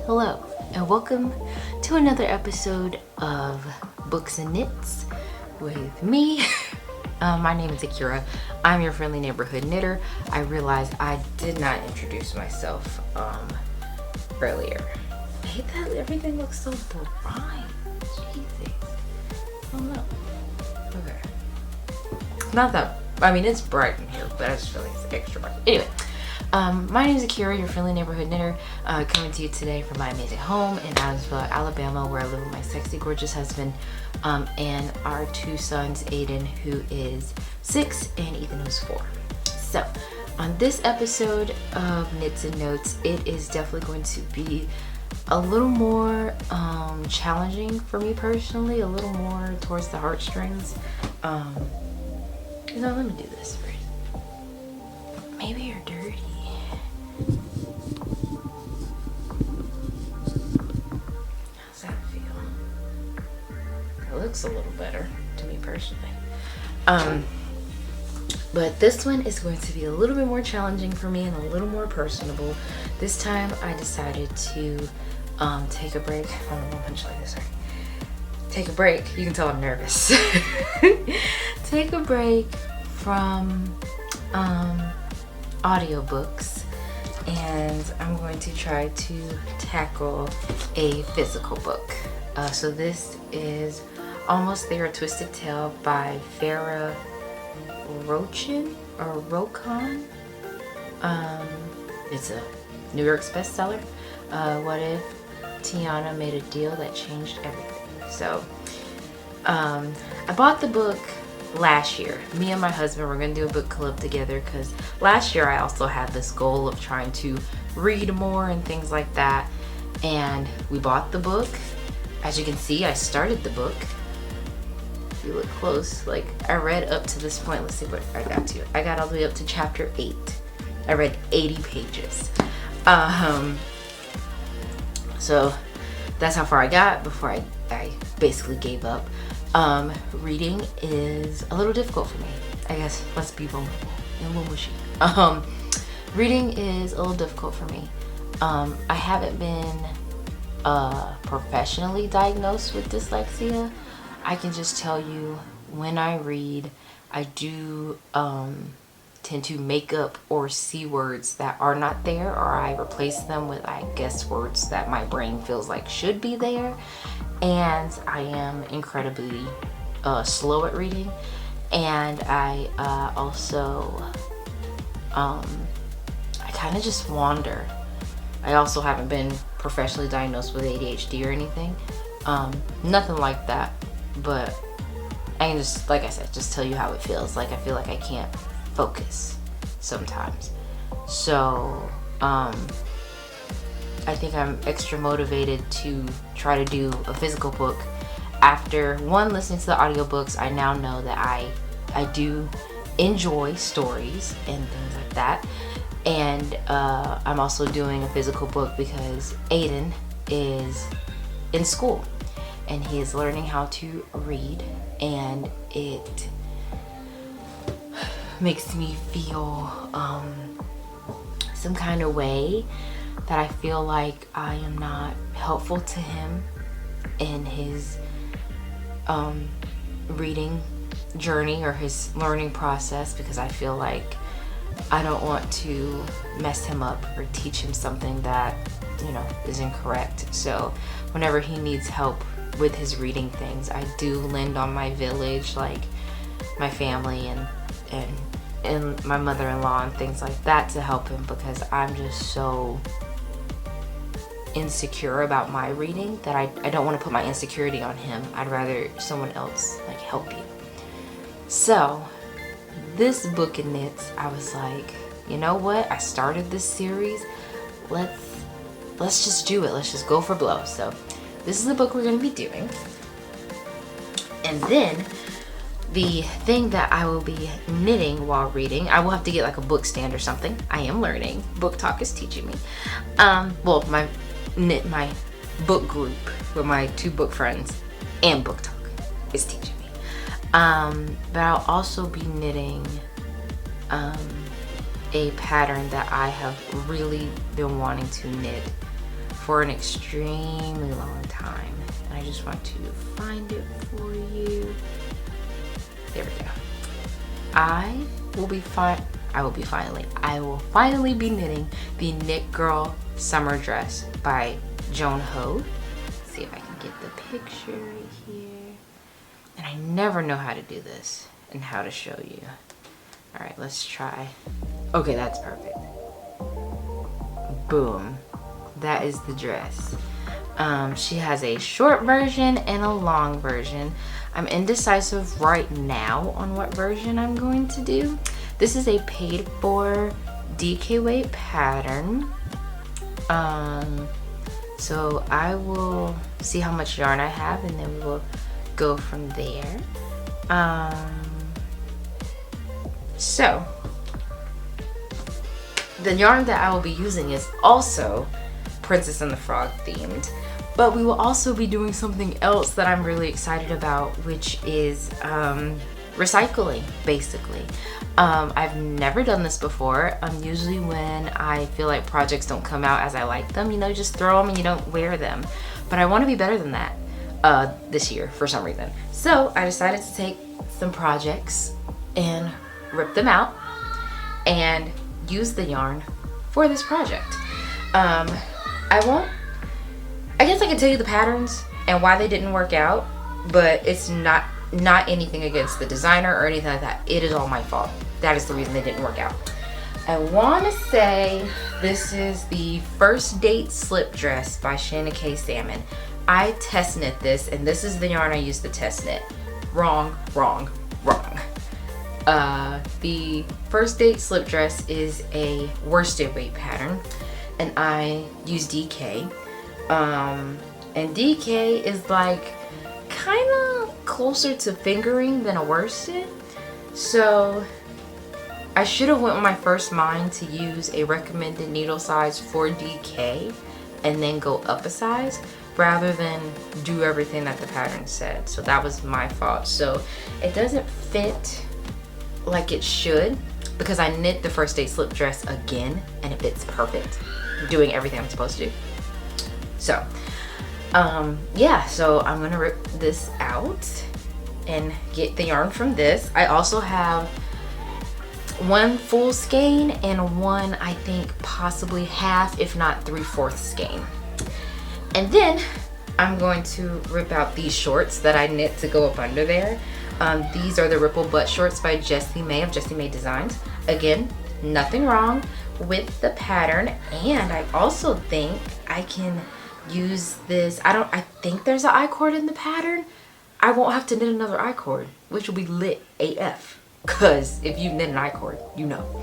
Hello, and welcome to another episode of Books and Knits with me. My name is Akira. I'm your friendly neighborhood knitter. I realized I did not introduce myself earlier. I hate that everything looks so bright. Jesus. Oh no. Okay. Not that, I mean, it's bright in here, but I just feel like it's extra bright. Anyway. My name is Akira, your friendly neighborhood knitter, coming to you today from my amazing home in Adamsville, Alabama, where I live with my sexy, gorgeous husband, and our two sons, Aiden, who is 6, and Ethan, who's 4. So, on this episode of Knits and Notes, it is definitely going to be a little more challenging for me personally, a little more towards the heartstrings. Let me do this first. Maybe you're dirty. How's that feel? It looks a little better to me personally. But this one is going to be a little bit more challenging for me and a little more personable. This time I decided to take a break. I don't know, punch like this, sorry. Take a break. You can tell I'm nervous. Take a break from audiobooks, and I'm going to try to tackle a physical book. So this is Almost There, A Twisted Tale by Farrah Rochon or Rochon. It's a New York's bestseller. What if Tiana made a deal that changed everything? So I bought the book last year. Me and my husband were gonna do a book club together because last year I also had this goal of trying to read more and things like that, and we bought the book. As you can see, I started the book. If you look close, like I read up to this point. Let's see what I got to. I got all the way up to chapter 8. I read 80 pages. So that's how far I got before I basically gave up. Reading is a little difficult for me. I guess let's be vulnerable and a little mushy. Reading is a little difficult for me. I haven't been professionally diagnosed with dyslexia. I can just tell you when I read, I do tend to make up or see words that are not there, or I replace them with, I guess, words that my brain feels like should be there. And I am incredibly slow at reading, and I also I kind of just wander. I also haven't been professionally diagnosed with ADHD or anything, nothing like that, but I can just, like I said, just tell you how it feels. Like I feel like I can't focus sometimes. So I think I'm extra motivated to try to do a physical book. After listening to the audiobooks, I now know that I do enjoy stories and things like that. And I'm also doing a physical book because Aiden is in school and he is learning how to read, and it makes me feel some kind of way that I feel like I am not helpful to him in his reading journey or his learning process, because I feel like I don't want to mess him up or teach him something that, is incorrect. So whenever he needs help with his reading things, I do lend on my village, like my family and my mother-in-law and things like that, to help him, because I'm just so insecure about my reading that I don't want to put my insecurity on him. I'd rather someone else help you. So this book in knits, I was like, you know what? I started this series. Let's just do it. Let's just go for blow. So this is the book we're going to be doing. And then the thing that I will be knitting while reading, I will have to get like a book stand or something. I am learning. Book Talk is teaching me. My book group with my 2 book friends and Book Talk is teaching me. But I'll also be knitting a pattern that I have really been wanting to knit for an extremely long time. And I just want to find it for you. There we go. I will finally be knitting the Knit Girl summer dress by Joann. Let's see if I can get the picture right here. And I never know how to do this and how to show you. All right, let's try. Okay, that's perfect. Boom. That is the dress. She has a short version and a long version. I'm indecisive right now on what version I'm going to do. This is a paid for DK weight pattern. So I will see how much yarn I have and then we will go from there. So the yarn that I will be using is also Princess and the Frog themed, but we will also be doing something else that I'm really excited about, which is recycling, basically. I've never done this before. Usually when I feel like projects don't come out as I like them, you know, you just throw them and you don't wear them. But I want to be better than that this year for some reason. So I decided to take some projects and rip them out and use the yarn for this project. I guess I can tell you the patterns and why they didn't work out, but it's not anything against the designer or anything like that. It is all my fault. That is the reason they didn't work out. I want to say this is the First Date Slip Dress by Shanna Salmon. I test knit this, and this is the yarn I used to test knit. Wrong. The First Date Slip Dress is a worsted weight pattern, and I use DK. And DK is like kind of closer to fingering than a worsted. So I should have went with my first mind to use a recommended needle size for DK and then go up a size rather than do everything that the pattern said. So that was my fault. So it doesn't fit like it should because I knit the First Date Slip Dress again and it fits perfect. I'm doing everything I'm supposed to do. So yeah, so I'm gonna rip this out and get the yarn from this. I also have one full skein and one, I think, possibly half, if not 3/4 skein. And then I'm going to rip out these shorts that I knit to go up under there. These are the Ripple Butt Shorts by Jessie May of Jessie May Designs. Again, nothing wrong with the pattern, and I also think I can use this. I think there's an I-cord in the pattern. I won't have to knit another I-cord, which will be lit AF. Cause if you knit an I-cord, you know.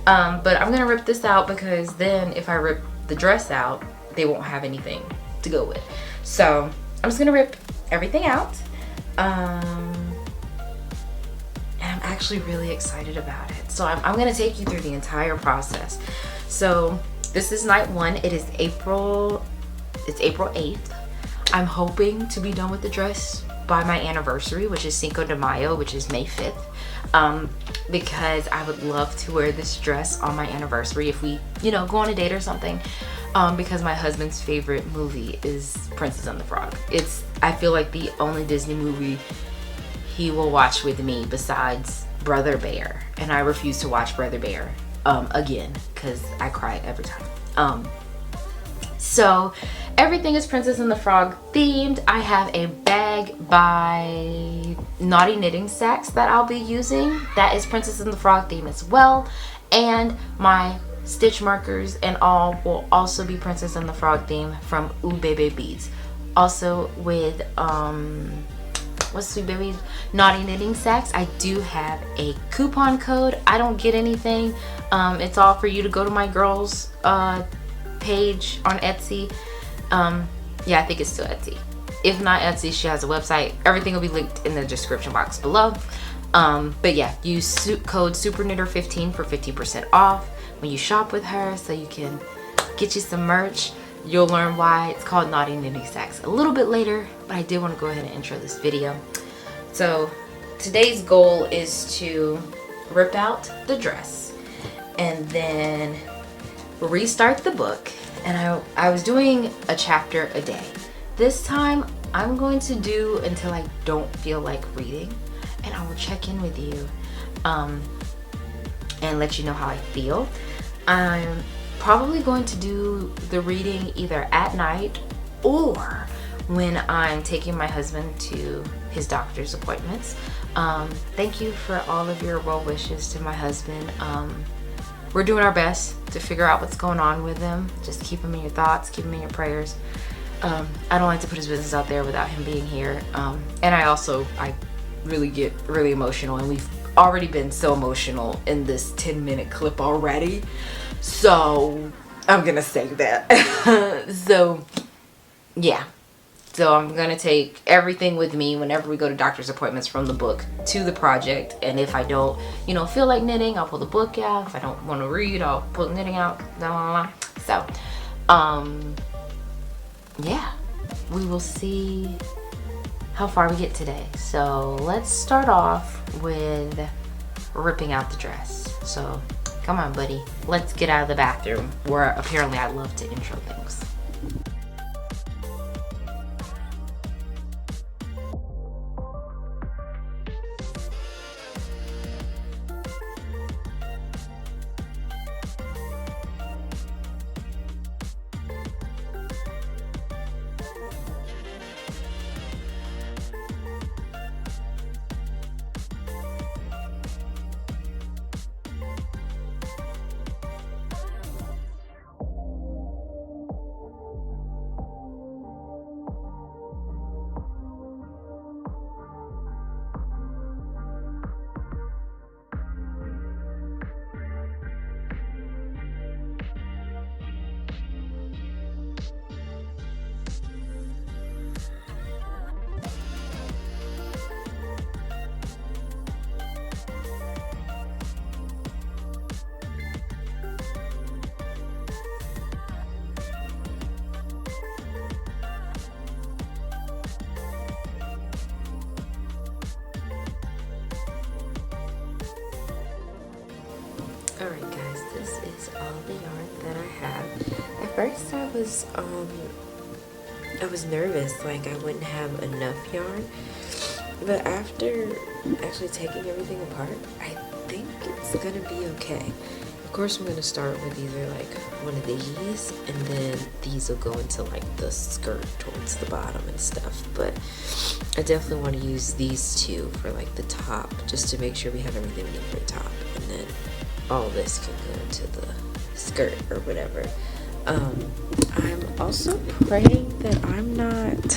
But I'm gonna rip this out because then if I rip the dress out, they won't have anything to go with. So I'm just gonna rip everything out. And I'm actually really excited about it. So I'm gonna take you through the entire process. So this is night one. It is April 8th. I'm hoping to be done with the dress by my anniversary, which is Cinco de Mayo, which is May 5th. Because I would love to wear this dress on my anniversary if we, you know, go on a date or something. Because my husband's favorite movie is Princess and the Frog. It's, I feel like, the only Disney movie he will watch with me besides Brother Bear. And I refuse to watch Brother Bear again because I cry every time. So everything is Princess and the Frog themed. I have a bag by Naughty Knitting Sacks that I'll be using. That is Princess and the Frog theme as well. And my stitch markers and all will also be Princess and the Frog theme from Ubebe Beads. Also with what's Ubebe Beads? Naughty Knitting Sacks. I do have a coupon code. I don't get anything. It's all for you to go to my girls page on Etsy. Yeah, I think it's still Etsy. If not Etsy, she has a website. Everything will be linked in the description box below. But yeah, use code SuperKnitter15 for 15% off when you shop with her, so you can get you some merch. You'll learn why it's called Naughty Knitting Sacks a little bit later, but I did want to go ahead and intro this video. So today's goal is to rip out the dress and then restart the book and I was doing a chapter a day. This time I'm going to do until I don't feel like reading, and I will check in with you and let you know how I feel. I'm probably going to do the reading either at night or when I'm taking my husband to his doctor's appointments. Thank you for all of your well wishes to my husband. We're doing our best to figure out what's going on with him. Just keep him in your thoughts, keep him in your prayers. I don't like to put his business out there without him being here. And I really get really emotional, and we've already been so emotional in this 10-minute clip already. So I'm gonna save that. So yeah. So I'm going to take everything with me whenever we go to doctor's appointments, from the book to the project. And if I don't, feel like knitting, I'll pull the book out. If I don't want to read, I'll pull the knitting out. Blah, blah, blah. So, yeah, we will see how far we get today. So let's start off with ripping out the dress. So come on, buddy. Let's get out of the bathroom, where apparently I love to intro things. Alright guys, this is all the yarn that I have. At first I was nervous, like I wouldn't have enough yarn. But after actually taking everything apart, I think it's gonna be okay. Of course I'm gonna start with either like one of these, and then these will go into like the skirt towards the bottom and stuff. But I definitely want to use these two for like the top, just to make sure we have everything we need for the top, and then all this can go into the skirt or whatever. I'm also praying that I'm not,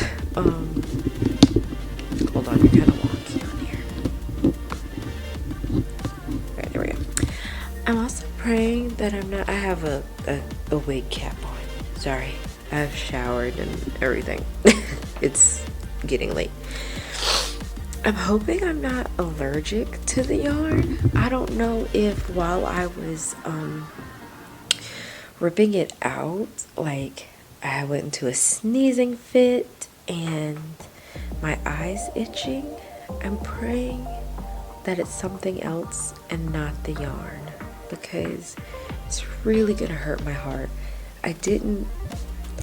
hold on, you're kind of wonky on here. Alright, there we go. I'm also praying that I'm not, I have a wig cap on. Sorry, I've showered and everything. It's getting late. I'm hoping I'm not allergic to the yarn. I don't know if while I was ripping it out, like I went into a sneezing fit and my eyes itching. I'm praying that it's something else and not the yarn, because it's really gonna hurt my heart. I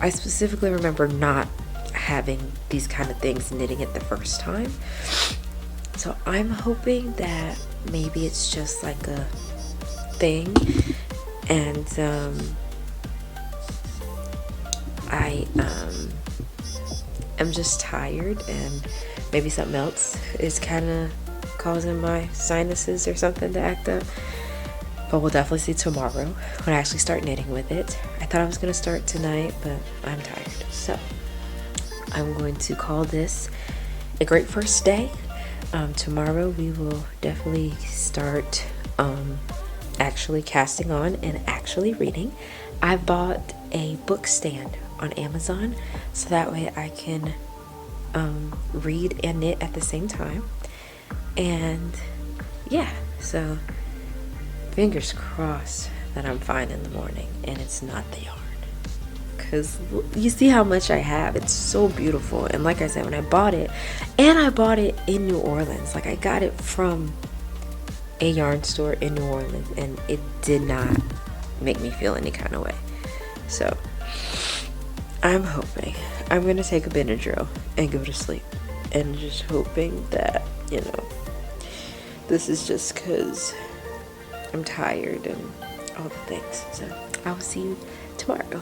specifically remember not having these kind of things knitting it the first time, so I'm hoping that maybe it's just like a thing, and I'm just tired, and maybe something else is kind of causing my sinuses or something to act up. But we'll definitely see tomorrow when I actually start knitting with it. I thought I was going to start tonight, but I'm tired. So I'm going to call this a great first day. Tomorrow we will definitely start actually casting on and actually reading. I bought a book stand on Amazon, so that way I can read and knit at the same time. And yeah, so fingers crossed that I'm fine in the morning and it's not the yarn, because you see how much I have. It's so beautiful. And like I said, when I bought it, and I bought it in New Orleans, like I got it from a yarn store in New Orleans, and it did not make me feel any kind of way. So I'm hoping. I'm gonna take a Benadryl and go to sleep. And just hoping that, you know, this is just because I'm tired and all the things. So I will see you tomorrow.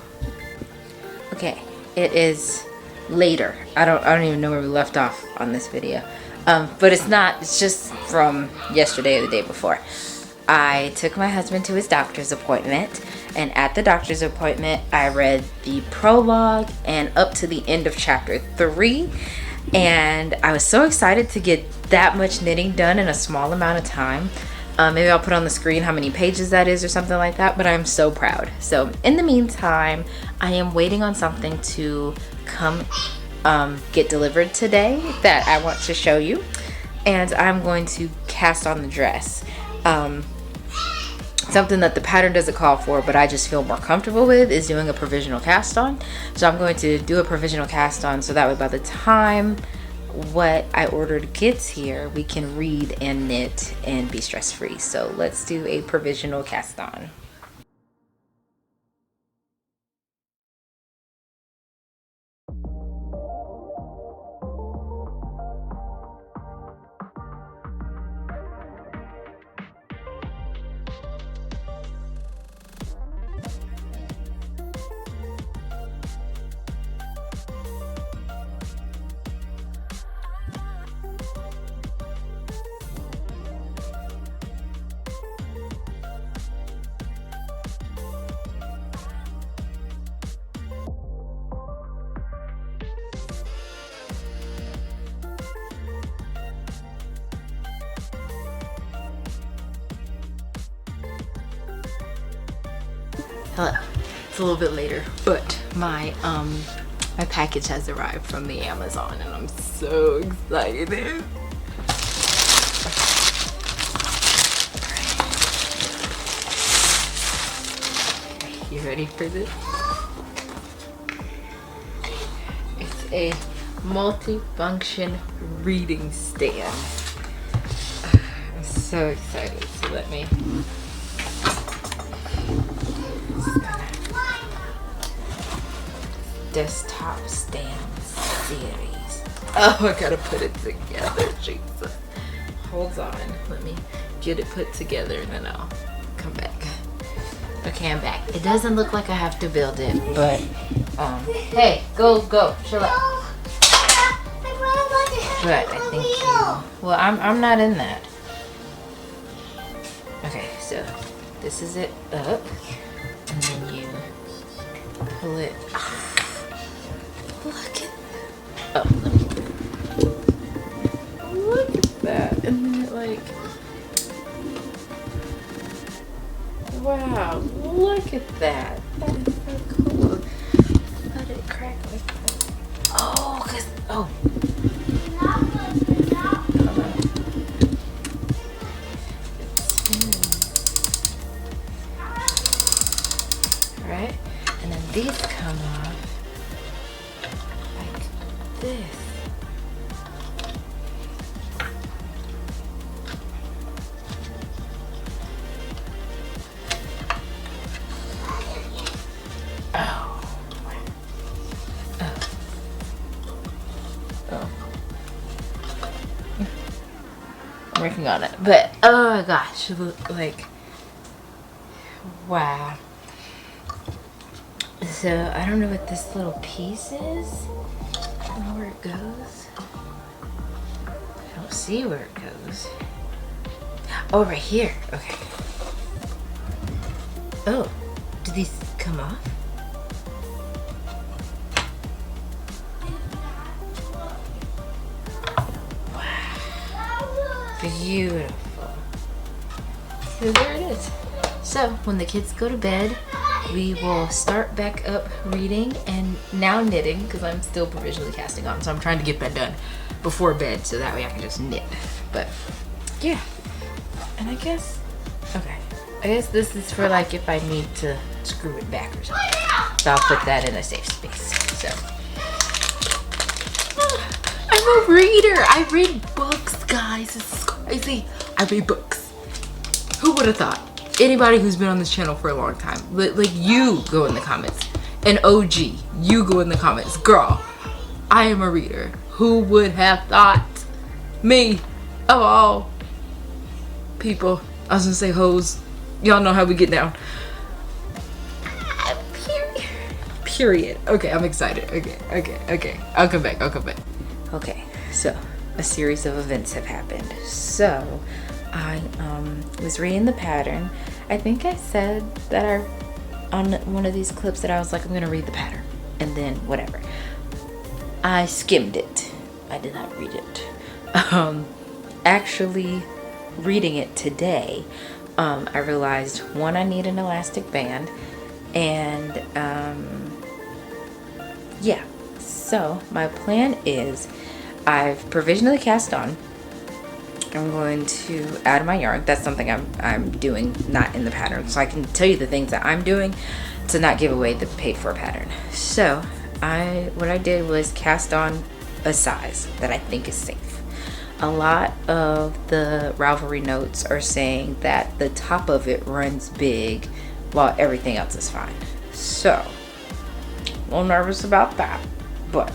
Okay, it is later. I don't even know where we left off on this video. But it's just from yesterday or the day before. I took my husband to his doctor's appointment, and at the doctor's appointment I read the prologue and up to the end of chapter 3, and I was so excited to get that much knitting done in a small amount of time. Maybe I'll put on the screen how many pages that is or something like that, but I'm so proud. So in the meantime, I am waiting on something to come get delivered today that I want to show you, and I'm going to cast on the dress. Something that the pattern doesn't call for, but I just feel more comfortable with, is doing a provisional cast on. So I'm going to do a provisional cast on so that way by the time what I ordered gets here, we can read and knit and be stress free. So let's do a provisional cast on. Hello. It's a little bit later, but my package has arrived from the Amazon and I'm so excited. You ready for this? It's a multi-function reading stand. I'm so excited. So let me desktop stand series. Oh, I gotta put it together. Jesus. Hold on. Let me get it put together and then I'll come back. Okay, I'm back. It doesn't look like I have to build it, but hey, go, chill out. But I think well, I'm not in that. Okay, so this is it up, and then you pull it. Look at that. Oh, look at that. And then it like, wow, look at that. That is so cool. How did it crack like that? Oh, cause right, and then these come off like this. I'm working on it, but oh my gosh, like, wow. So I don't know what this little piece is. I don't know where it goes. I don't see where it goes. Oh, right here. Okay. Oh, do these come off? Beautiful. So there it is. So when the kids go to bed, we will start back up reading and now knitting, because I'm still provisionally casting on, so I'm trying to get that done before bed so that way I can just knit. But yeah, and I guess this is for like if I need to screw it back or something, so I'll put that in a safe space. So I'm a reader. I read books, guys. This is crazy. I read books. Who would have thought? Anybody who's been on this channel for a long time, like, you go in the comments. an OG, you go in the comments. Girl, I am a reader. Who would have thought? Me, of all people. I was gonna say hoes. Y'all know how we get down. Period. Okay, I'm excited. Okay. I'll come back. Okay, so a series of events have happened. So I was reading the pattern. I think I said that on one of these clips that I was like, I'm gonna read the pattern and then whatever. I skimmed it. I did not read it. Actually reading it today, I realized one, I need an elastic band, and yeah. So my plan is, I've provisionally cast on. I'm going to add my yarn. That's something I'm doing, not in the pattern. So I can tell you the things that I'm doing to not give away the paid for pattern. So what I did was cast on a size that I think is safe. A lot of the Ravelry notes are saying that the top of it runs big while everything else is fine. So a little nervous about that, but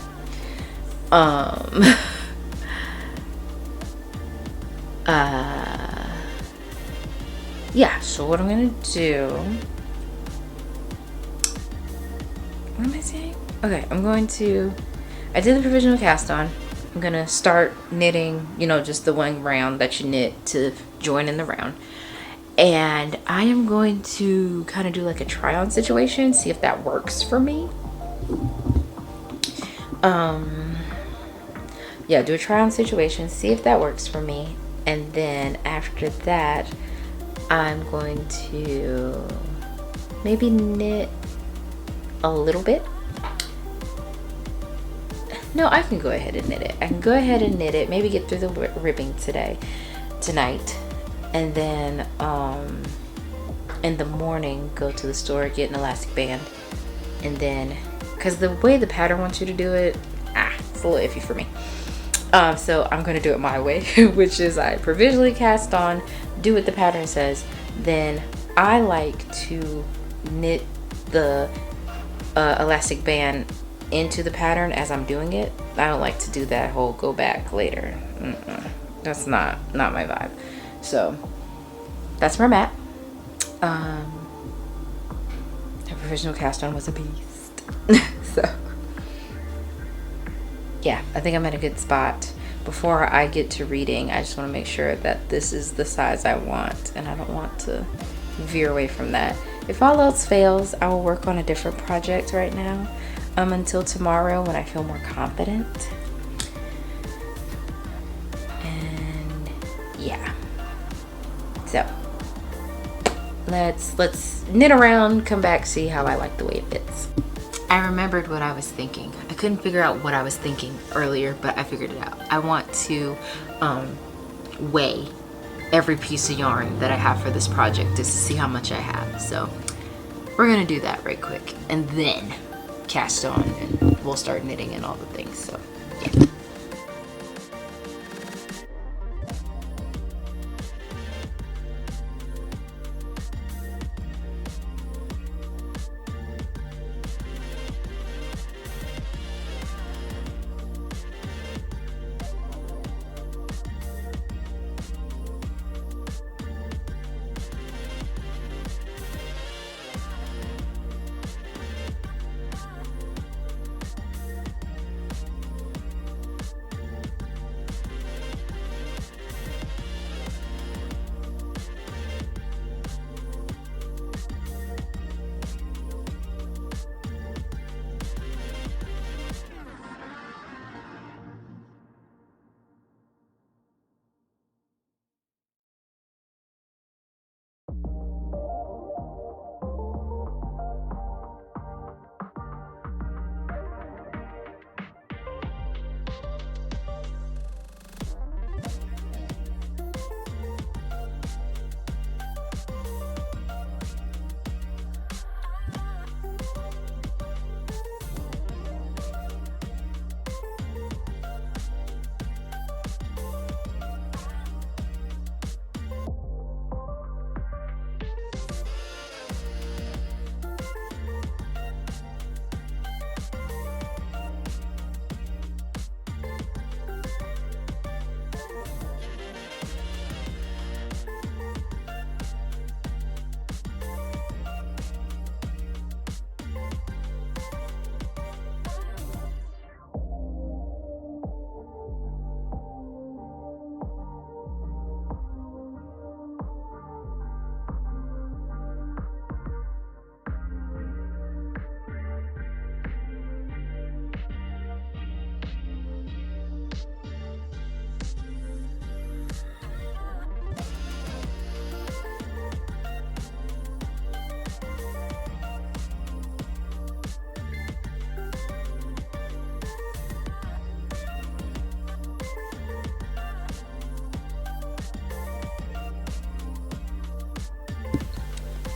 yeah, so what I'm gonna do, what am I saying? Okay, I did the provisional cast on. I'm gonna start knitting, just the one round that you knit to join in the round. And I am going to kind of do like a try on situation, see if that works for me. Yeah, do a try on situation, see if that works for me. And then after that, I'm going to maybe knit a little bit. No, I can go ahead and knit it. I can go ahead and knit it, maybe get through the ribbing tonight. And then in the morning, go to the store, get an elastic band. And then, because the way the pattern wants you to do it, it's a little iffy for me. So I'm going to do it my way, which is I provisionally cast on, do what the pattern says. Then I like to knit the elastic band into the pattern as I'm doing it. I don't like to do that whole go back later. That's not my vibe. So that's where I'm at. The provisional cast on was a beast. So yeah, I think I'm at a good spot. Before I get to reading, I just want to make sure that this is the size I want, and I don't want to veer away from that. If all else fails, I will work on a different project right now, until tomorrow when I feel more confident. And yeah, so let's knit around, come back, see how I like the way it fits. I remembered what I was thinking. I couldn't figure out what I was thinking earlier, but I figured it out. I want to weigh every piece of yarn that I have for this project just to see how much I have. So we're gonna do that right quick and then cast on, and we'll start knitting and all the things. So yeah.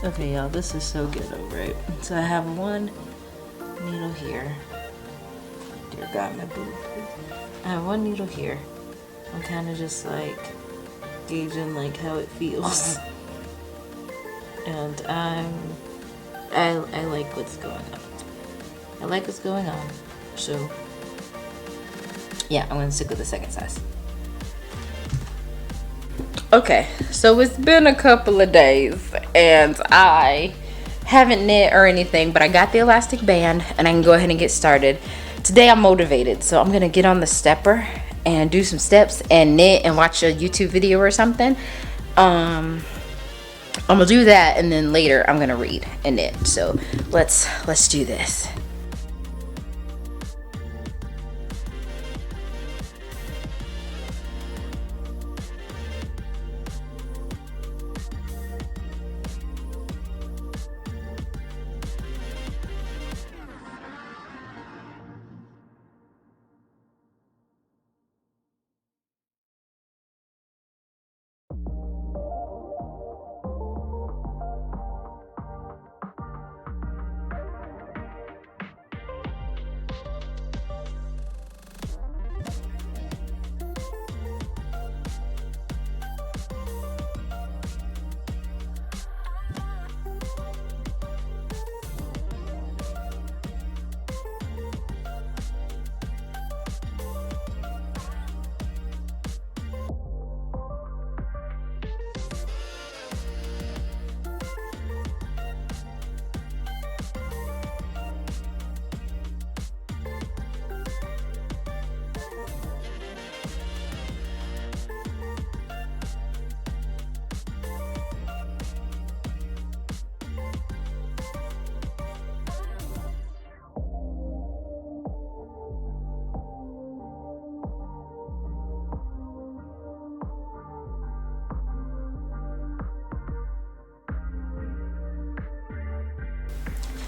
Okay, y'all, this is so ghetto, right? So I have one needle here. Dear God, my boob. I have one needle here. I'm kind of just like gauging like how it feels, and I like what's going on. I like what's going on. So yeah, I'm gonna stick with the second size. Okay, so it's been a couple of days and I haven't knit or anything, but I got the elastic band and I can go ahead and get started. Today I'm motivated, so I'm gonna get on the stepper and do some steps and knit and watch a YouTube video or something. I'm gonna do that, and then later I'm gonna read and knit. So let's do this.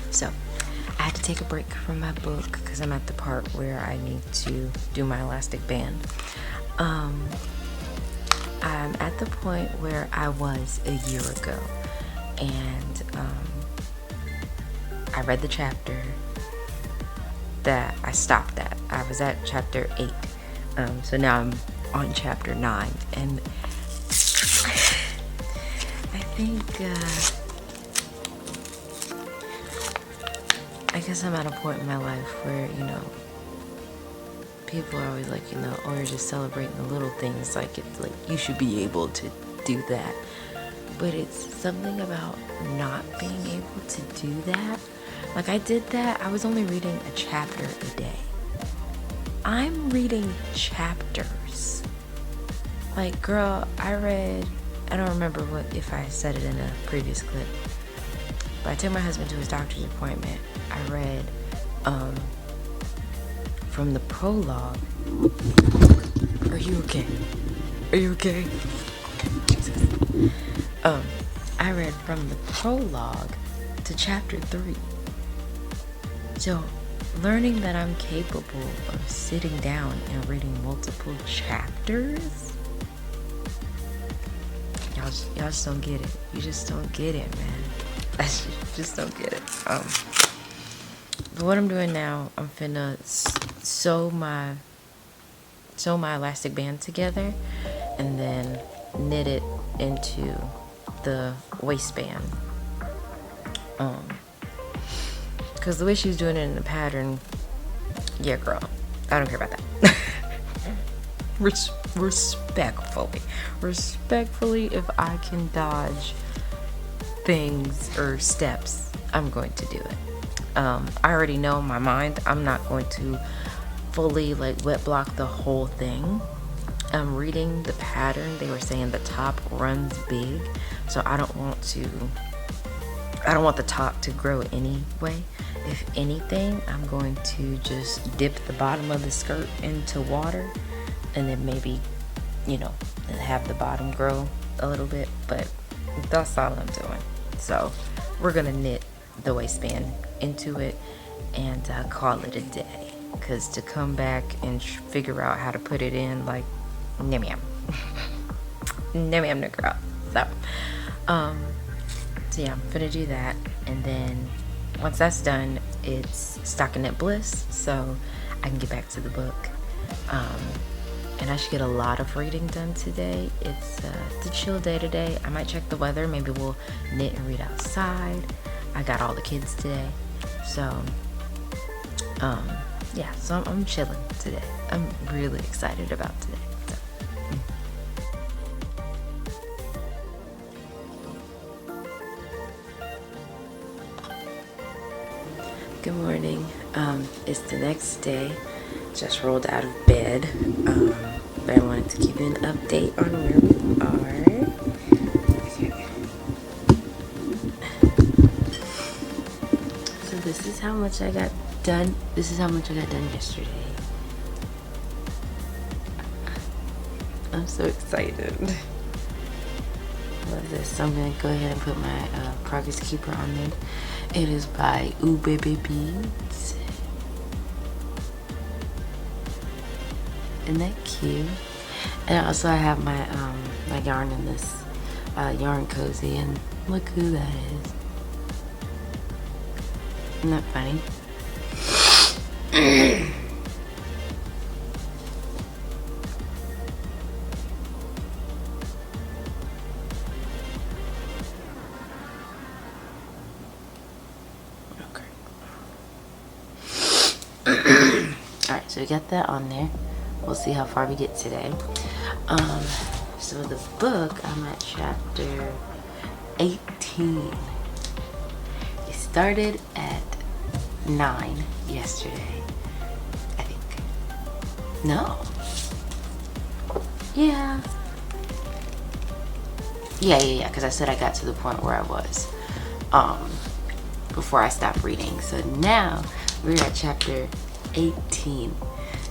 So I had to take a break from my book because I'm at the part where I need to do my elastic band. I'm at the point where I was a year ago, and I read the chapter that I stopped at. I was at chapter 8, so now I'm on chapter 9, and I think I guess I'm at a point in my life where, you know, people are always like, you know, oh, you're just celebrating the little things, like it's like you should be able to do that. But it's something about not being able to do that. Like I did that, I was only reading a chapter a day. I'm reading chapters. Like, girl, I don't remember if I said it in a previous clip, but I took my husband to his doctor's appointment. I read from the prologue. Are you okay? Are you okay? Okay, Jesus. I read from the prologue to chapter 3. So, learning that I'm capable of sitting down and reading multiple chapters, y'all just don't get it. You just don't get it, man. I just don't get it. But what I'm doing now, I'm finna sew my elastic band together and then knit it into the waistband. Because the way she's doing it in the pattern, yeah, girl, I don't care about that. Respectfully, if I can dodge things or steps, I'm going to do it. I already know in my mind I'm not going to fully like wet block the whole thing. I'm reading the pattern. They were saying the top runs big, so I don't want the top to grow anyway. If anything, I'm going to just dip the bottom of the skirt into water and then maybe, you know, have the bottom grow a little bit, but that's all I'm doing. So we're gonna knit the waistband into it and call it a day, because to come back and figure out how to put it in, like, no ma'am. No ma'am, no girl. So So yeah, I'm gonna do that, and then once that's done, it's stockinette bliss, so I can get back to the book. And I should get a lot of reading done today. It's a chill day today. I might check the weather. Maybe we'll knit and read outside. I got all the kids today, so yeah. So I'm chilling today. I'm really excited about today. So, Good morning. It's the next day. Just rolled out of bed, but I wanted to give you an update on where we are. Okay. So this is how much I got done. This is how much I got done yesterday. I'm so excited. Love this. So I'm gonna go ahead and put my progress keeper on there. It is by Ubebe Beads. Isn't that cute? And also I have my my yarn in this yarn cozy, and look who that is. Isn't that funny? Okay. Alright, so we got that on there. We'll see how far we get today. So the book, I'm at chapter 18. We started at 9 yesterday, I think. No. Yeah, because I said I got to the point where I was before I stopped reading. So now we're at chapter 18.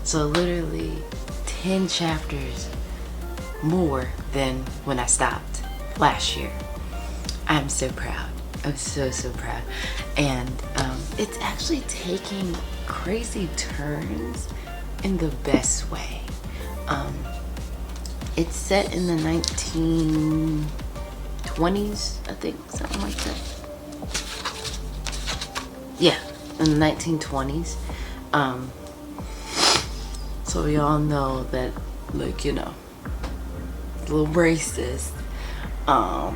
So literally 10 chapters more than when I stopped last year. I'm so proud. I'm so proud. And it's actually taking crazy turns in the best way. It's set in the 1920s, I think, something like that. Yeah, in the 1920s. So we all know that, like, you know, a little racist, a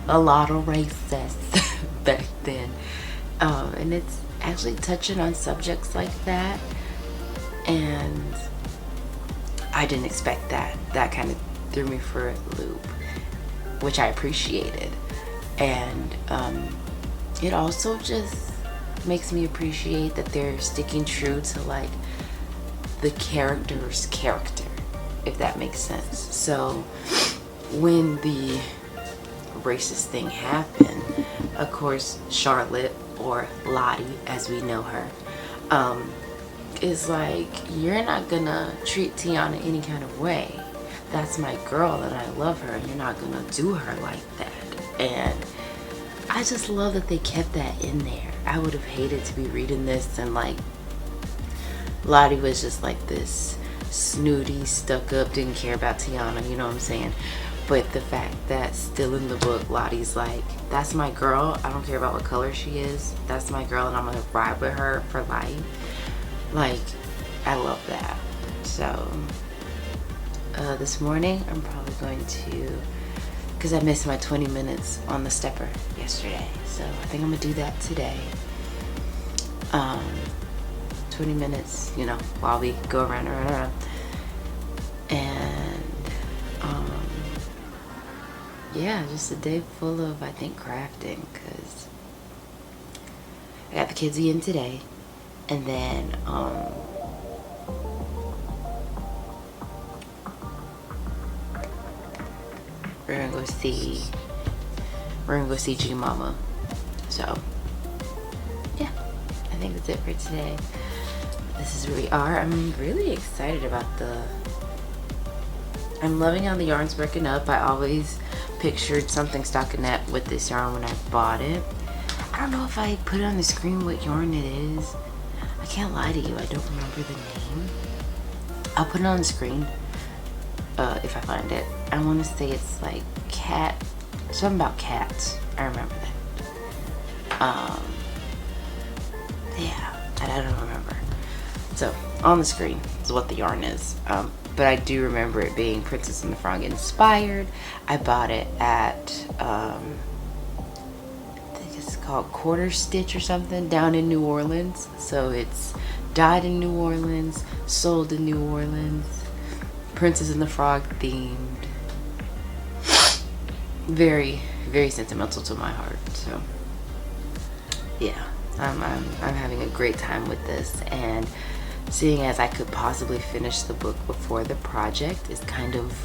lot of racist back then, and it's actually touching on subjects like that, and I didn't expect that. That kind of threw me for a loop, which I appreciated, and it also just makes me appreciate that they're sticking true to, like, the character's character, if that makes sense. So when the racist thing happened, of course Charlotte, or Lottie as we know her, is like, you're not gonna treat Tiana any kind of way. That's my girl and I love her, and you're not gonna do her like that. And I just love that they kept that in there. I would have hated to be reading this and, like, Lottie was just like this snooty, stuck up, didn't care about Tiana, you know what I'm saying? But the fact that still in the book, Lottie's like, that's my girl, I don't care about what color she is, that's my girl and I'm gonna ride with her for life. Like, I love that. So this morning I'm probably going to, because I missed my 20 minutes on the stepper yesterday, so I think I'm gonna do that today. 20 minutes, you know, while we go around. And yeah, just a day full of, I think, crafting, because I got the kids in today, and then we're gonna go see G Mama. So yeah, I think that's it for today. This is where we are. I'm really excited about I'm loving how the yarn's breaking up. I always pictured something stockinette with this yarn when I bought it. I don't know if I put it on the screen what yarn it is. I can't lie to you, I don't remember the name. I'll put it on the screen if I find it. I want to say it's like cat something about cats. I remember that. Yeah, I don't remember. So on the screen is what the yarn is. But I do remember it being Princess and the Frog inspired. I bought it at I think it's called Quarter Stitch or something down in New Orleans. So it's dyed in New Orleans, sold in New Orleans, Princess and the Frog themed. Very, very sentimental to my heart. So yeah, I'm having a great time with this, and seeing as I could possibly finish the book before the project is kind of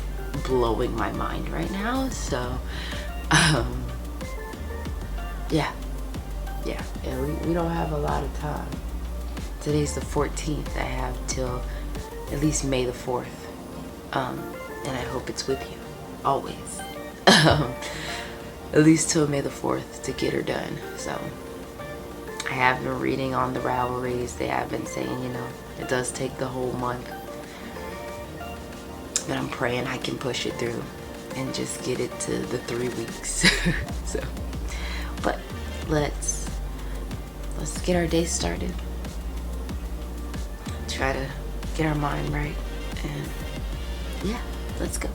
blowing my mind right now. So yeah, we don't have a lot of time. Today's the 14th. I have till at least May the 4th, and I hope it's with you always. At least till May the 4th to get her done. So I have been reading on the Ravelries. They have been saying, you know, it does take the whole month, but I'm praying I can push it through and just get it to the 3 weeks. So, but let's get our day started. Try to get our mind right, and yeah, let's go.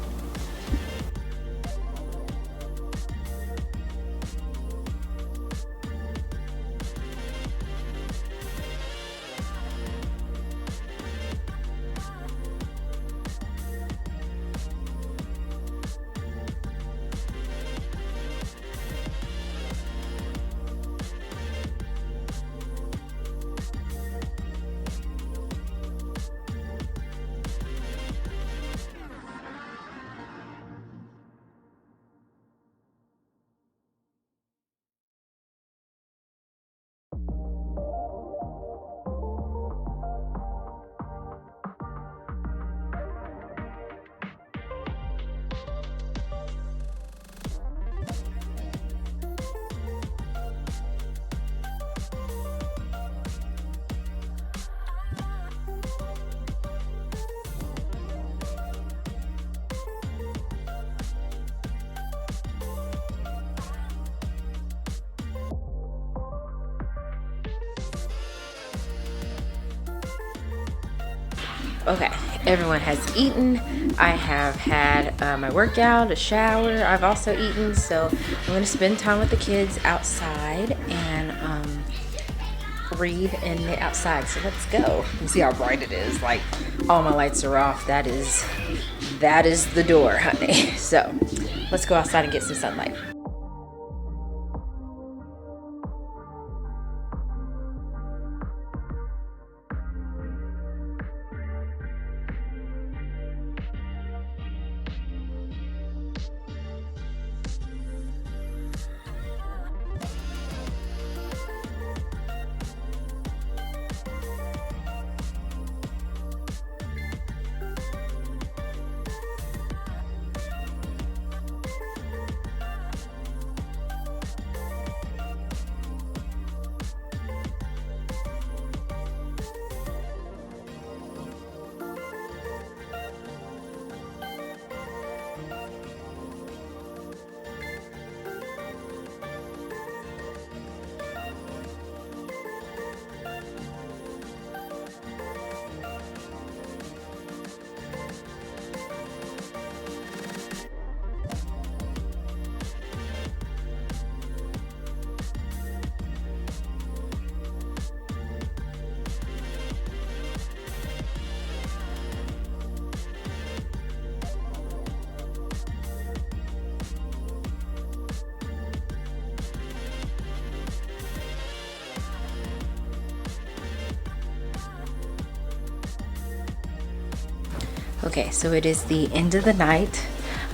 Okay, everyone has eaten. I have had my workout, a shower. I've also eaten, so I'm going to spend time with the kids outside and read and knit outside. So let's go. You see how bright it is? Like, all my lights are off. That is the door, honey. So let's go outside and get some sunlight. Okay, so it is the end of the night.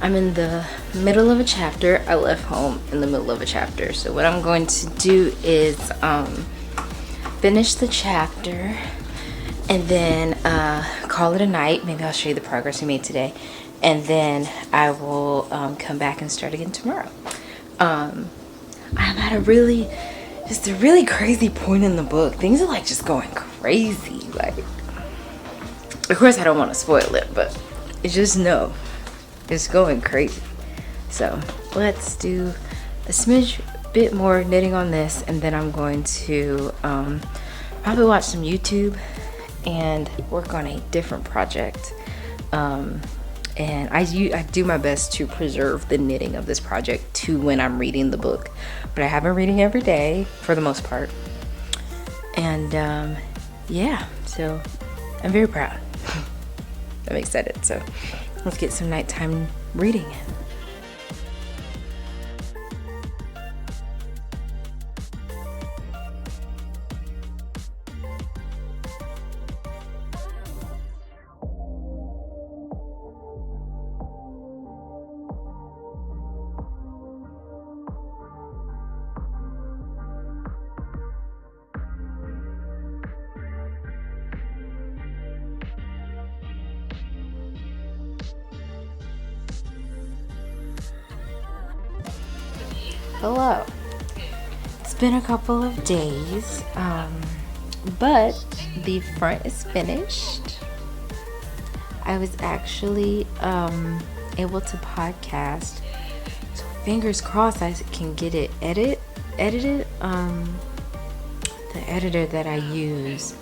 I'm in the middle of a chapter. I left home in the middle of a chapter. So what I'm going to do is finish the chapter and then call it a night. Maybe I'll show you the progress we made today. And then I will come back and start again tomorrow. I'm at a really crazy point in the book. Things are like just going crazy. Like, of course I don't want to spoil it, but you just know it's going crazy. So let's do a smidge bit more knitting on this, and then I'm going to probably watch some YouTube and work on a different project. And I do my best to preserve the knitting of this project to when I'm reading the book, but I have been reading every day for the most part. And yeah, so I'm very proud. I'm excited. So let's get some nighttime reading in. Hello. It's been a couple of days, but the front is finished. I was actually able to podcast, so fingers crossed I can get it edited. The editor that I use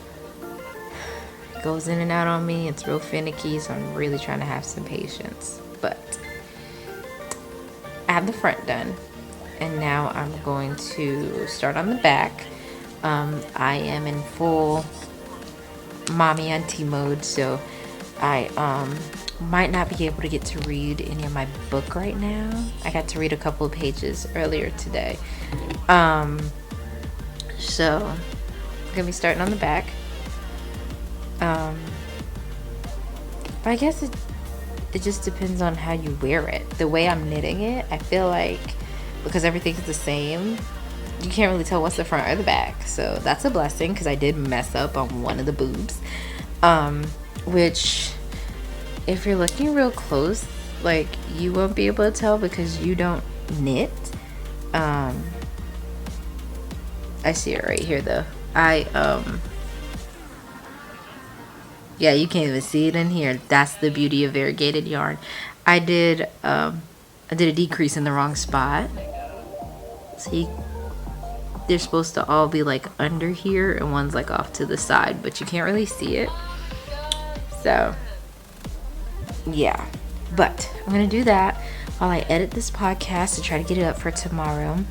goes in and out on me. It's real finicky, so I'm really trying to have some patience. But I have the front done. And now I'm going to start on the back. I am in full mommy auntie mode, so I might not be able to get to read any of my book right now. I got to read a couple of pages earlier today. So I'm gonna be starting on the back. But I guess it just depends on how you wear it. The way I'm knitting it, I feel like, because everything's the same, you can't really tell what's the front or the back. So that's a blessing, because I did mess up on one of the boobs, which if you're looking real close, like, you won't be able to tell because you don't knit. I see it right here though. Yeah, you can't even see it in here. That's the beauty of variegated yarn. I did a decrease in the wrong spot. See, they're supposed to all be like under here, and one's like off to the side, but you can't really see it. So yeah, but I'm gonna do that while I edit this podcast to try to get it up for tomorrow.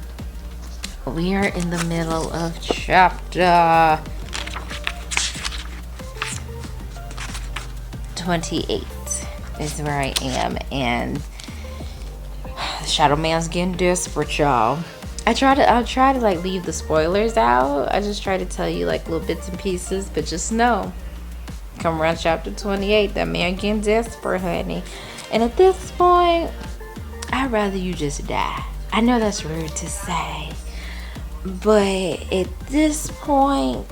We are in the middle of chapter 28 is where I am, and Shadow Man's getting desperate, y'all. I'll try to like leave the spoilers out. I just try to tell you like little bits and pieces, but just know, come around chapter 28, that man getting desperate, honey. And at this point, I'd rather you just die. I know that's rude to say, but at this point,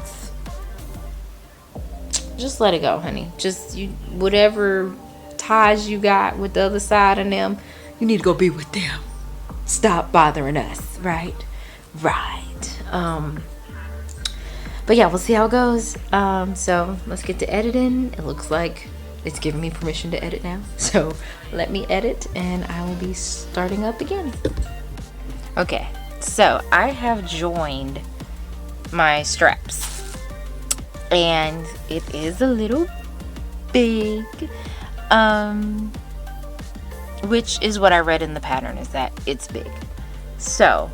just let it go, honey. Just whatever ties you got with the other side of them, you need to go be with them. Stop bothering us, right? But yeah, we'll see how it goes. So let's get to editing. It looks like it's giving me permission to edit now. So let me edit, and I will be starting up again. Okay, so I have joined my straps, and it is a little big. Which is what I read in the pattern, is that it's big. So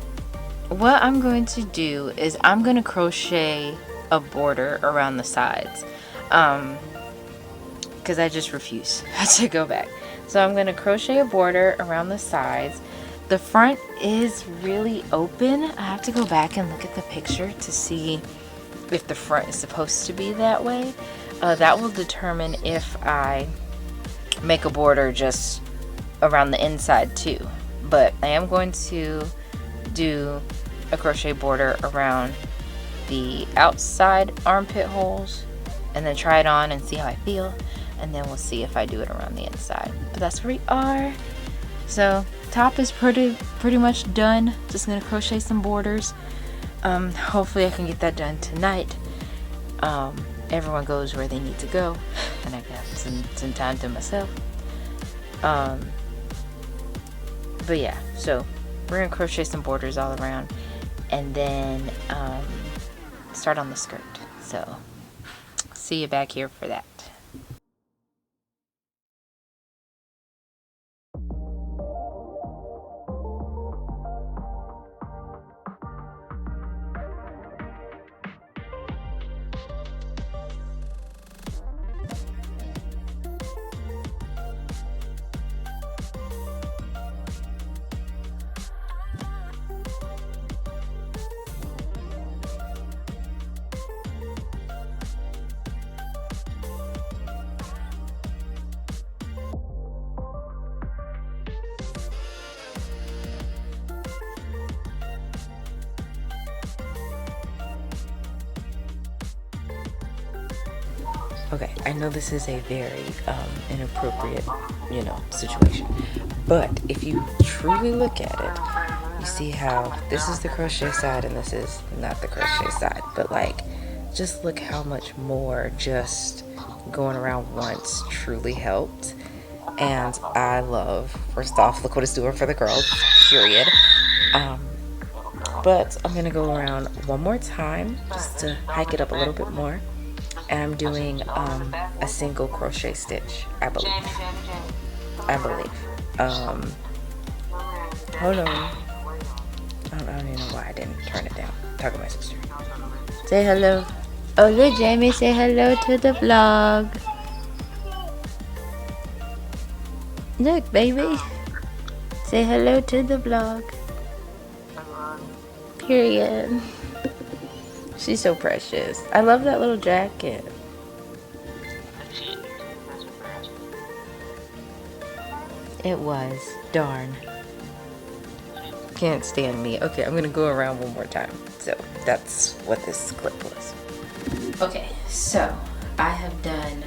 what I'm going to do is I'm going to crochet a border around the sides, because I just refuse to go back. So I'm going to crochet a border around the sides. The front is really open. I have to go back and look at the picture to see if the front is supposed to be that way. That will determine if I make a border just around the inside too. But I am going to do a crochet border around the outside armpit holes, and then try it on and see how I feel, and then we'll see if I do it around the inside. But that's where we are. So top is pretty much done. Just gonna crochet some borders. Hopefully I can get that done tonight. Everyone goes where they need to go, and I got some time to myself. But yeah, so we're gonna crochet some borders all around, and then start on the skirt. So see you back here for that. Okay, I know this is a very inappropriate, situation. But if you truly look at it, you see how this is the crochet side and this is not the crochet side. But like, just look how much more just going around once truly helped. And I love, first off, look what it's doing for the girls, period. But I'm gonna go around one more time just to hike it up a little bit more. And I'm doing a single crochet stitch, I believe. Hold on. I don't even know why I didn't turn it down. Talk to my sister. Say hello. Oh, look, Jamie, say hello to the vlog. Look, baby. Say hello to the vlog. Period. She's so precious. I love that little jacket. It was. Darn. Can't stand me. Okay, I'm gonna go around one more time. So that's what this clip was. Okay, so I have done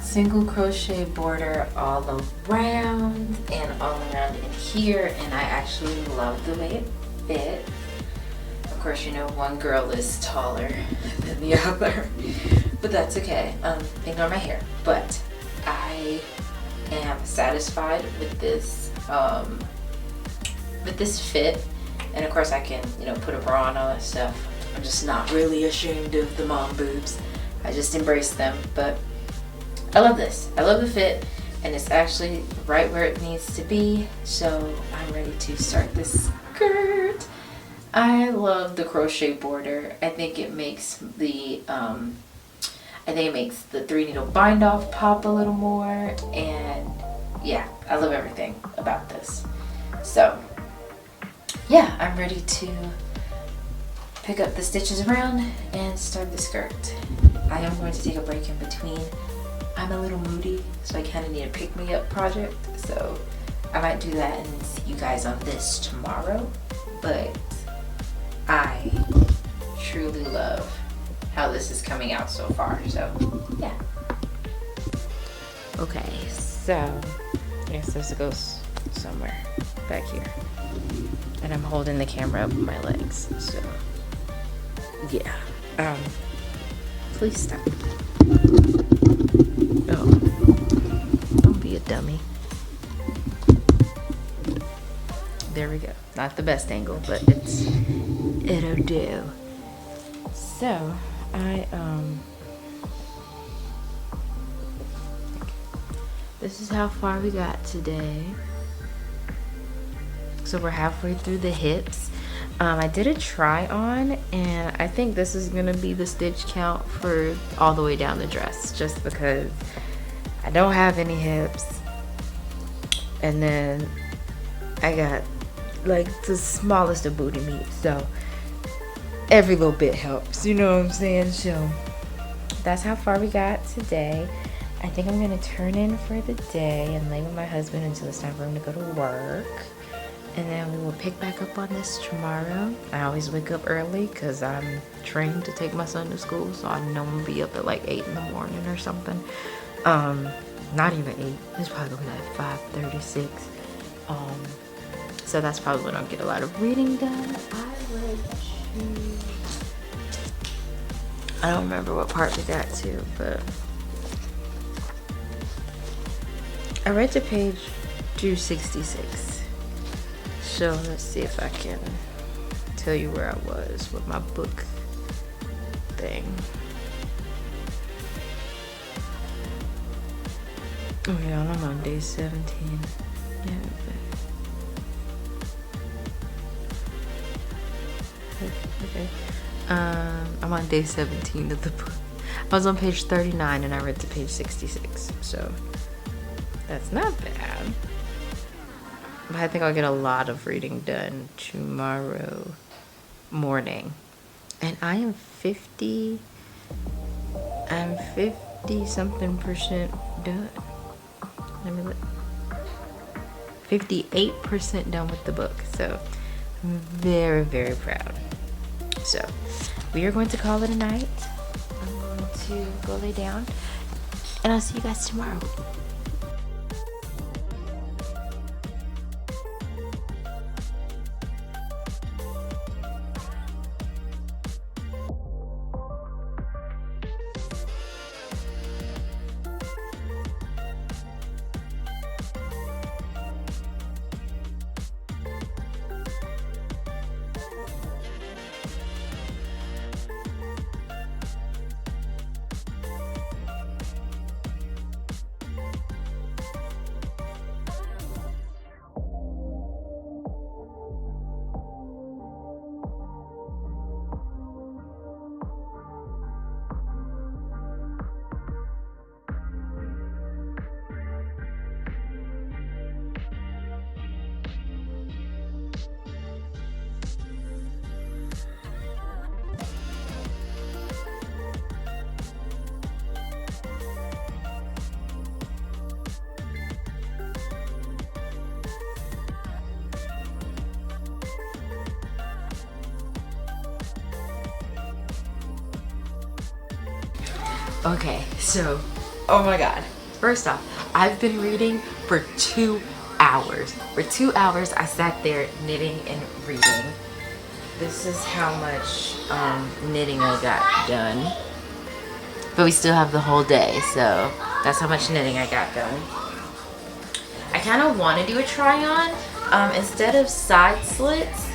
single crochet border all around and all around in here, and I actually love the way it fits. Of course, one girl is taller than the other, but that's okay. Ignore my hair. But I am satisfied with this fit, and of course I can put a bra on all that stuff. I'm just not really ashamed of the mom boobs. I just embrace them. But I love this. I love the fit, and it's actually right where it needs to be. So I'm ready to start this skirt. I love the crochet border. I think it makes the 3-needle bind off pop a little more, and yeah, I love everything about this. So yeah, I'm ready to pick up the stitches around and start the skirt. I am going to take a break in between. I'm a little moody, so I kind of need a pick-me-up project, so I might do that and see you guys on this tomorrow. But I truly love how this is coming out so far, so yeah. Okay, so I guess this goes somewhere back here, and I'm holding the camera up with my legs, so yeah. Please stop. Oh, don't be a dummy. There we go. Not the best angle, but it'll do. So this is how far we got today. So we're halfway through the hips. I did a try on, and I think this is gonna be the stitch count for all the way down the dress, just because I don't have any hips, and then I got like the smallest of booty meat, so every little bit helps, you know what I'm saying? So that's how far we got today. I think I'm gonna turn in for the day and lay with my husband until it's time for him to go to work, and then we will pick back up on this tomorrow. I always wake up early because I'm trained to take my son to school, so I know I'm gonna be up at like 8 in the morning or something. Not even 8, it's probably gonna be like 5:36. So that's probably when I'll get a lot of reading done. I don't remember what part we got to, but I read to page through 66. So let's see if I can tell you where I was with my book thing. Oh yeah, I'm on day 17. Yeah. Okay. I'm on day 17 of the book. I was on page 39 and I read to page 66. So that's not bad. But I think I'll get a lot of reading done tomorrow morning. And I am 50 something percent done. Let me look. 58% done with the book. So I'm very, very proud. So we are going to call it a night. I'm going to go lay down. And I'll see you guys tomorrow. Okay, so, oh my god. First off, I've been reading for 2 hours. For 2 hours, I sat there knitting and reading. This is how much knitting I got done. But we still have the whole day, so that's how much knitting I got done. I kind of want to do a try-on. Instead of side slits,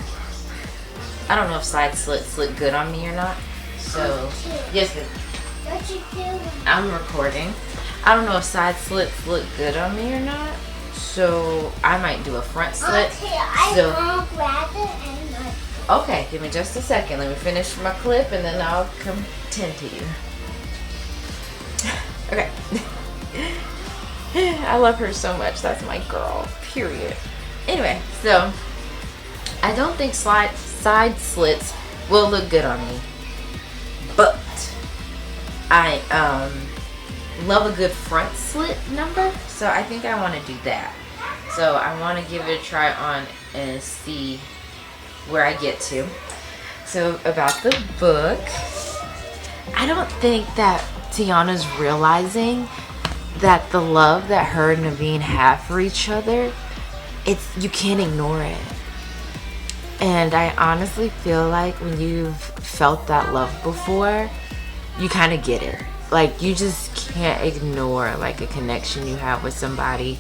I don't know if side slits look good on me or not. So, yes, What you doing? I'm recording. I don't know if side slits look good on me or not. So I might do a front slit. Okay, I So won't grab it and like. okay, give me just a second. Let me finish my clip and then I'll come tend to you. Okay. I love her so much. That's my girl. Period. Anyway, so I don't think side slits will look good on me, but I love a good front slit number, so I think I want to do that. So I want to give it a try on and see where I get to. So about the book, I don't think that Tiana's realizing that the love that her and Naveen have for each other, you can't ignore it. And I honestly feel like when you've felt that love before, you kind of get it. Like, you just can't ignore like a connection you have with somebody,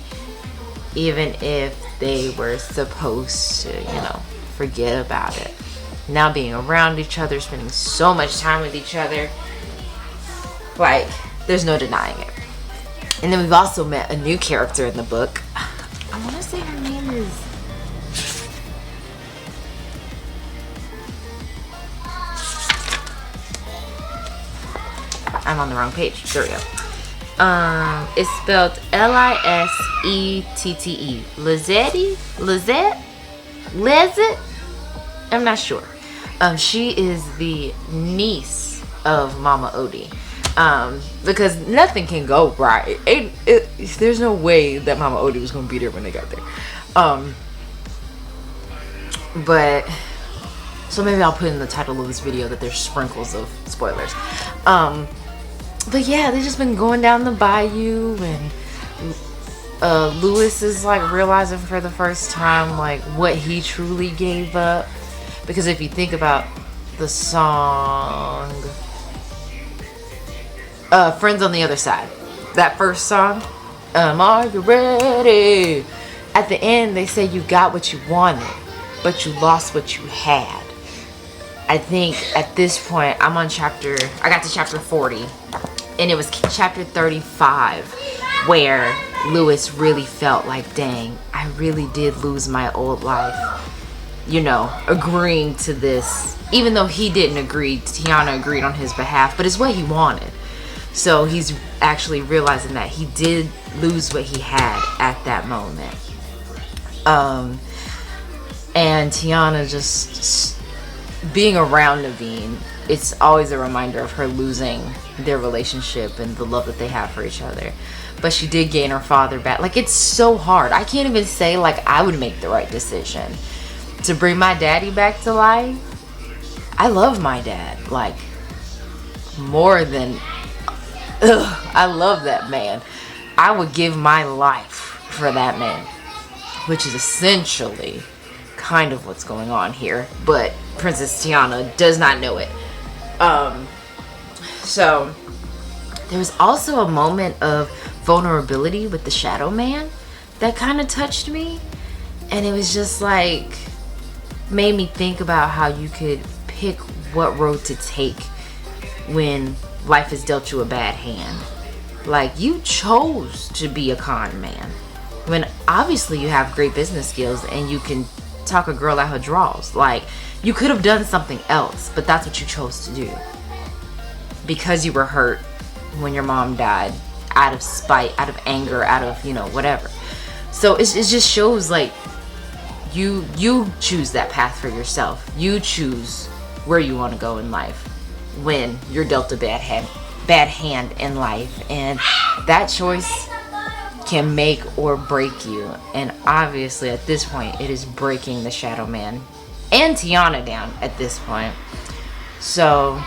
even if they were supposed to, you know, forget about it. Now being around each other, spending so much time with each other, like, there's no denying it. And then we've also met a new character in the book. I want to say her name is... I'm on the wrong page. There we go. It's spelled L-I-S-E-T-T-E. Lizette? I'm not sure. She is the niece of Mama Odie. Because nothing can go right. There's no way that Mama Odie was gonna be there when they got there. But so maybe I'll put in the title of this video that there's sprinkles of spoilers. But yeah, they've just been going down the bayou, and Lewis is like realizing for the first time like what he truly gave up. Because if you think about the song Friends on the Other Side, that first song, are you ready? at the end they say you got what you wanted, but you lost what you had. I think at this point I got to chapter 40, and it was chapter 35 where Lewis really felt like, dang, I really did lose my old life, you know, agreeing to this, even though he didn't agree. Tiana agreed on his behalf, but it's what he wanted. So he's actually realizing that he did lose what he had at that moment. And Tiana just being around Naveen, it's always a reminder of her losing their relationship and the love that they have for each other. But she did gain her father back. Like, it's so hard. I can't even say like I would make the right decision to bring my daddy back to life. I love my dad, like, more than I love that man. I would give my life for that man, which is essentially kind of what's going on here, but Princess Tiana does not know it. So there was also a moment of vulnerability with the Shadow Man that kind of touched me, and it was just like made me think about how you could pick what road to take when life has dealt you a bad hand. Like, you chose to be a con man when obviously you have great business skills and you can talk a girl out her draws. Like, you could have done something else, but that's what you chose to do because you were hurt when your mom died, out of spite, out of anger, out of, you know, whatever. So it just shows like you choose that path for yourself. You choose where you want to go in life when you're dealt a bad hand in life, and that choice can make or break you. And obviously at this point it is breaking the Shadow Man and Tiana down at this point. So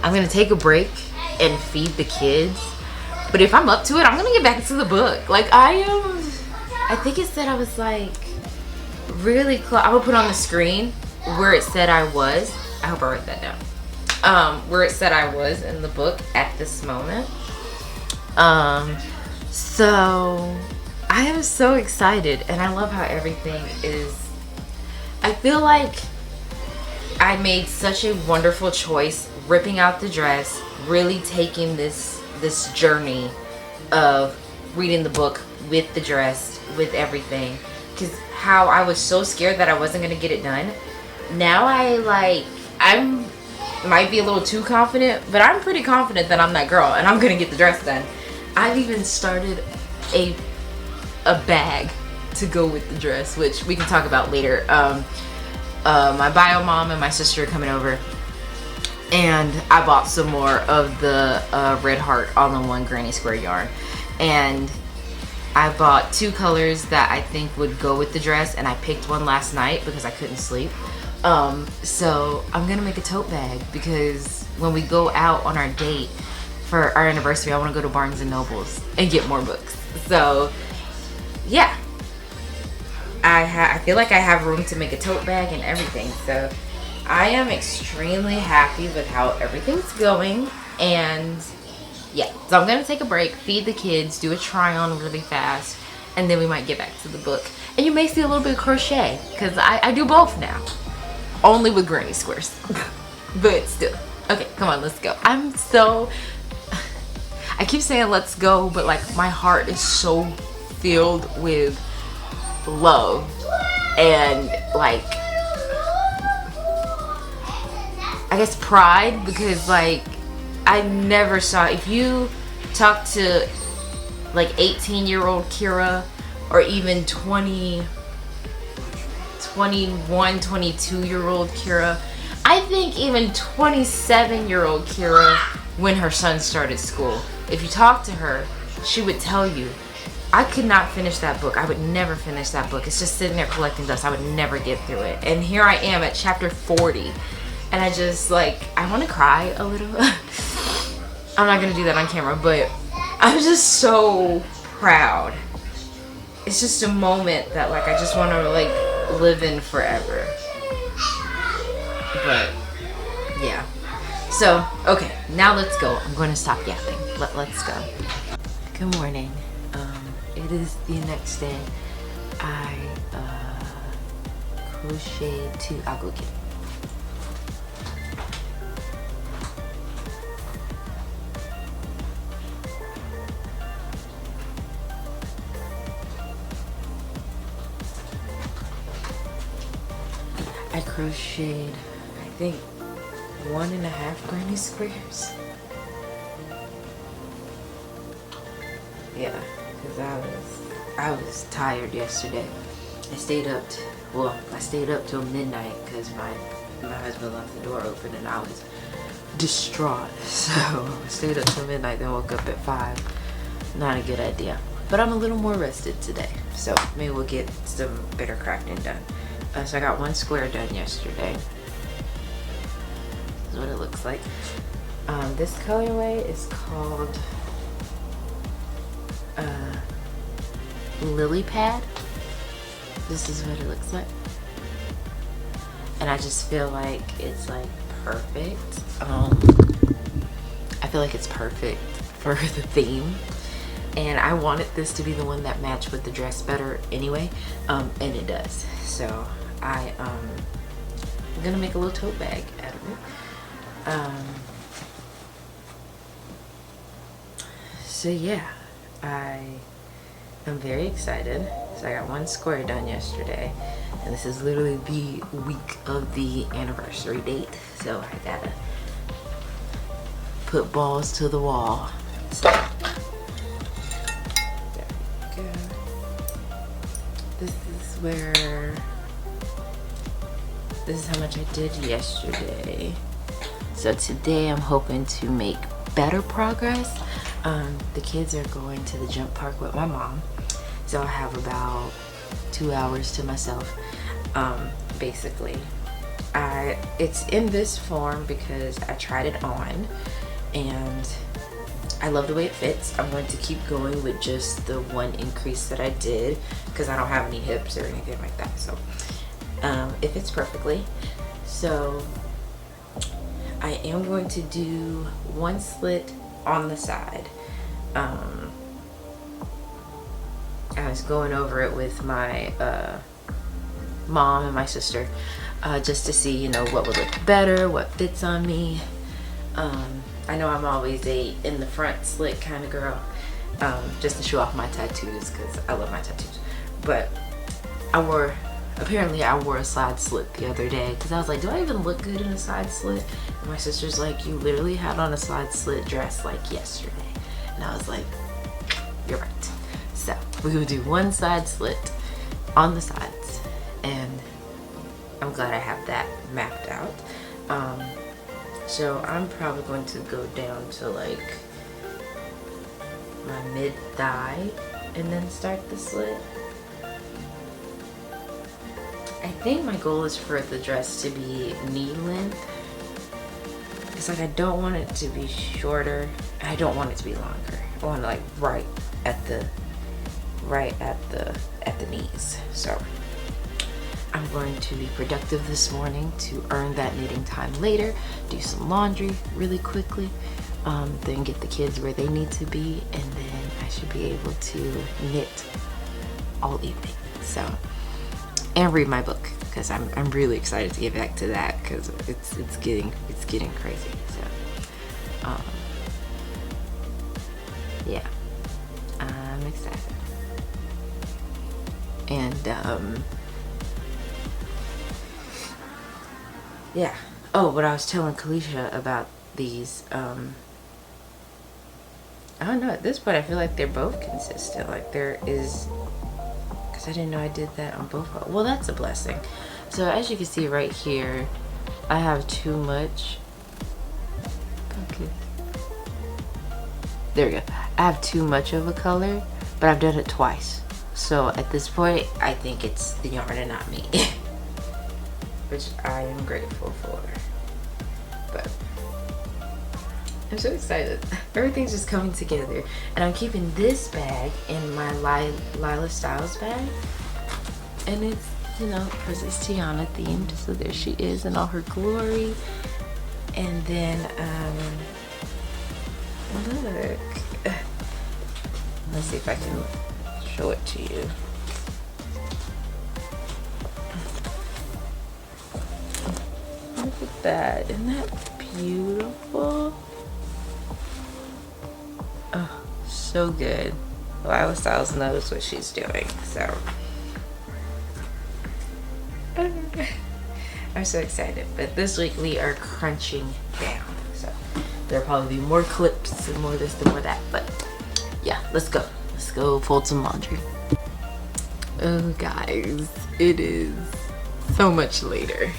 I'm gonna take a break and feed the kids, but if I'm up to it, I'm gonna get back into the book. Like, I think it said I was like really close. I will put on the screen where it said I was. I hope I wrote that down. Where it said I was in the book at this moment. So I am so excited, and I love how everything is. I feel like I made such a wonderful choice ripping out the dress, really taking this journey of reading the book with the dress, with everything, because how I was so scared that I wasn't gonna get it done. Now I'm might be a little too confident, but I'm pretty confident that I'm that girl and I'm gonna get the dress done. I've even started a bag to go with the dress, which we can talk about later. My bio mom and my sister are coming over, and I bought some more of the Red Heart all-in-one granny square yarn, and I bought 2 colors that I think would go with the dress, and I picked one last night because I couldn't sleep. So I'm gonna make a tote bag because when we go out on our date for our anniversary, I want to go to Barnes & Nobles and get more books. So yeah, I feel like I have room to make a tote bag and everything. So I am extremely happy with how everything's going. And yeah, so I'm gonna take a break, feed the kids, do a try on really fast, and then we might get back to the book. And you may see a little bit of crochet because I do both now, only with granny squares. But still, okay, come on, let's go. I keep saying let's go, but like my heart is so filled with love and like, I guess pride, because like I never saw, if you talk to like 18-year-old Kira or even 20, 21, 22-year-old Kira, I think even 27-year-old Kira when her son started school, if you talk to her, she would tell you, I could not finish that book. I would never finish that book. It's just sitting there collecting dust. I would never get through it. And here I am at chapter 40. And I just like, I want to cry a little. I'm not going to do that on camera, but I'm just so proud. It's just a moment that like, I just want to like live in forever. But yeah. So, okay, now let's go. I'm going to stop yapping. Let's go. Good morning. it is the next day. I crocheted two. I'll go get it. I crocheted, I think, 1.5 granny squares. Yeah, because I was tired yesterday. I stayed up till midnight because my husband left the door open and I was distraught. So I stayed up till midnight, then woke up at 5. Not a good idea. But I'm a little more rested today, so maybe we'll get some better crafting done. So I got 1 square done yesterday. This is what it looks like. This colorway is called Lily Pad. This is what it looks like. And I just feel like it's like perfect. I feel like it's perfect for the theme. And I wanted this to be the one that matched with the dress better anyway. And it does. So I'm gonna make a little tote bag out of it. So yeah, I am very excited. So I got 1 square done yesterday, and this is literally the week of the anniversary date. So I gotta put balls to the wall. So, there we go. This is how much I did yesterday. So today I'm hoping to make better progress. The kids are going to the jump park with my mom, so I have about 2 hours to myself. Basically, it's in this form because I tried it on and I love the way it fits. I'm going to keep going with just the 1 increase that I did because I don't have any hips or anything like that. So it fits perfectly. So I am going to do 1 slit on the side. I was going over it with my mom and my sister just to see, you know, what would look better, what fits on me. I know I'm always a in the front slit kind of girl, just to show off my tattoos because I love my tattoos. But apparently I wore a side slit the other day because I was like, do I even look good in a side slit? And my sister's like, you literally had on a side slit dress like yesterday. And I was like, you're right. So we will do 1 side slit on the sides, and I'm glad I have that mapped out. So I'm probably going to go down to like my mid thigh and then start the slit. I think my goal is for the dress to be knee length. It's like I don't want it to be shorter. I don't want it to be longer. I want it like right at the knees. So I'm going to be productive this morning to earn that knitting time later, do some laundry really quickly, then get the kids where they need to be, and then I should be able to knit all evening. So, and read my book because I'm really excited to get back to that because it's getting crazy. So, yeah, I'm excited. And yeah. Oh, but I was telling Kalisha about these. I don't know. At this point, I feel like they're both consistent. Like there is, because I didn't know I did that on both. Well, that's a blessing. So as you can see right here, I have too much. Okay. There we go. I have too much of a color, but I've done it twice. So at this point, I think it's the yarn and not me. Which I am grateful for. But I'm so excited. Everything's just coming together. And I'm keeping this bag in my Lila Styles bag. And it's, you know, Princess Tiana themed. So there she is in all her glory. And then, look. Let's see if I can show it to you. Look at that. Isn't that beautiful? Oh, so good. Lila Styles knows what she's doing, so. I'm so excited. But this week we are crunching down. So there'll probably be more clips and more this and more that. But yeah, let's go. Let's go fold some laundry. Oh guys, it is so much later.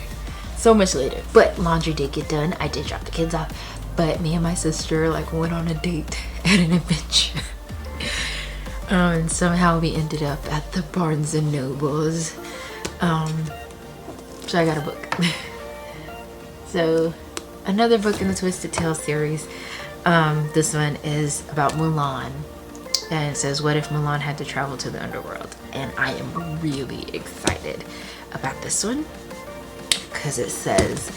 So much later. But laundry did get done. I did drop the kids off. But me and my sister like went on a date at an adventure. And somehow we ended up at the Barnes and Nobles. So I got a book. So another book in the Twisted Tale series. This one is about Mulan. And it says, what if Mulan had to travel to the underworld? And I am really excited about this one. Because it says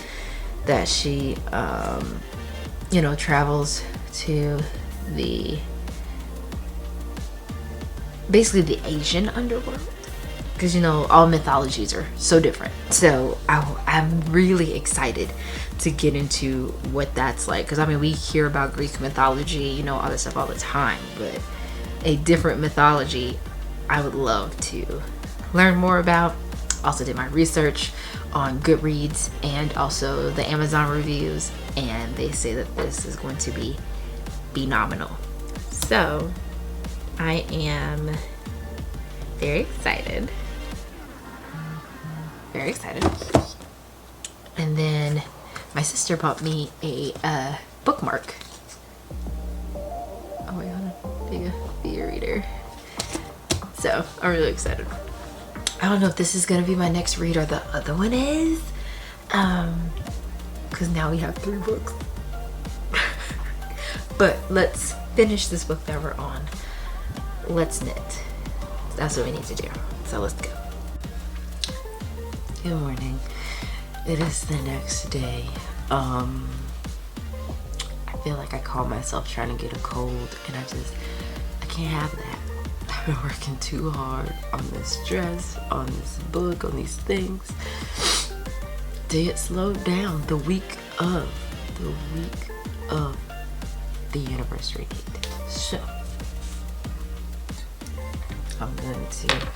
that she, you know, travels to basically the Asian underworld. Because, you know, all mythologies are so different. So I'm really excited to get into what that's like. Because, I mean, we hear about Greek mythology, you know, all this stuff all the time. But a different mythology I would love to learn more about. Also did my research on Goodreads and also the Amazon reviews. And they say that this is going to be phenomenal. So I am very excited. Very excited. And then my sister bought me a bookmark. Oh wait, hold on. Be a reader. So I'm really excited. I don't know if this is gonna be my next read or the other one is. Because now we have 3 books. But let's finish this book that we're on. Let's knit. That's what we need to do. So let's go. Good morning. It is the next day. I feel like I caught myself trying to get a cold and I can't have that. I've been working too hard on this dress, on this book, on these things. To get slowed down the week of the anniversary date. So I'm going to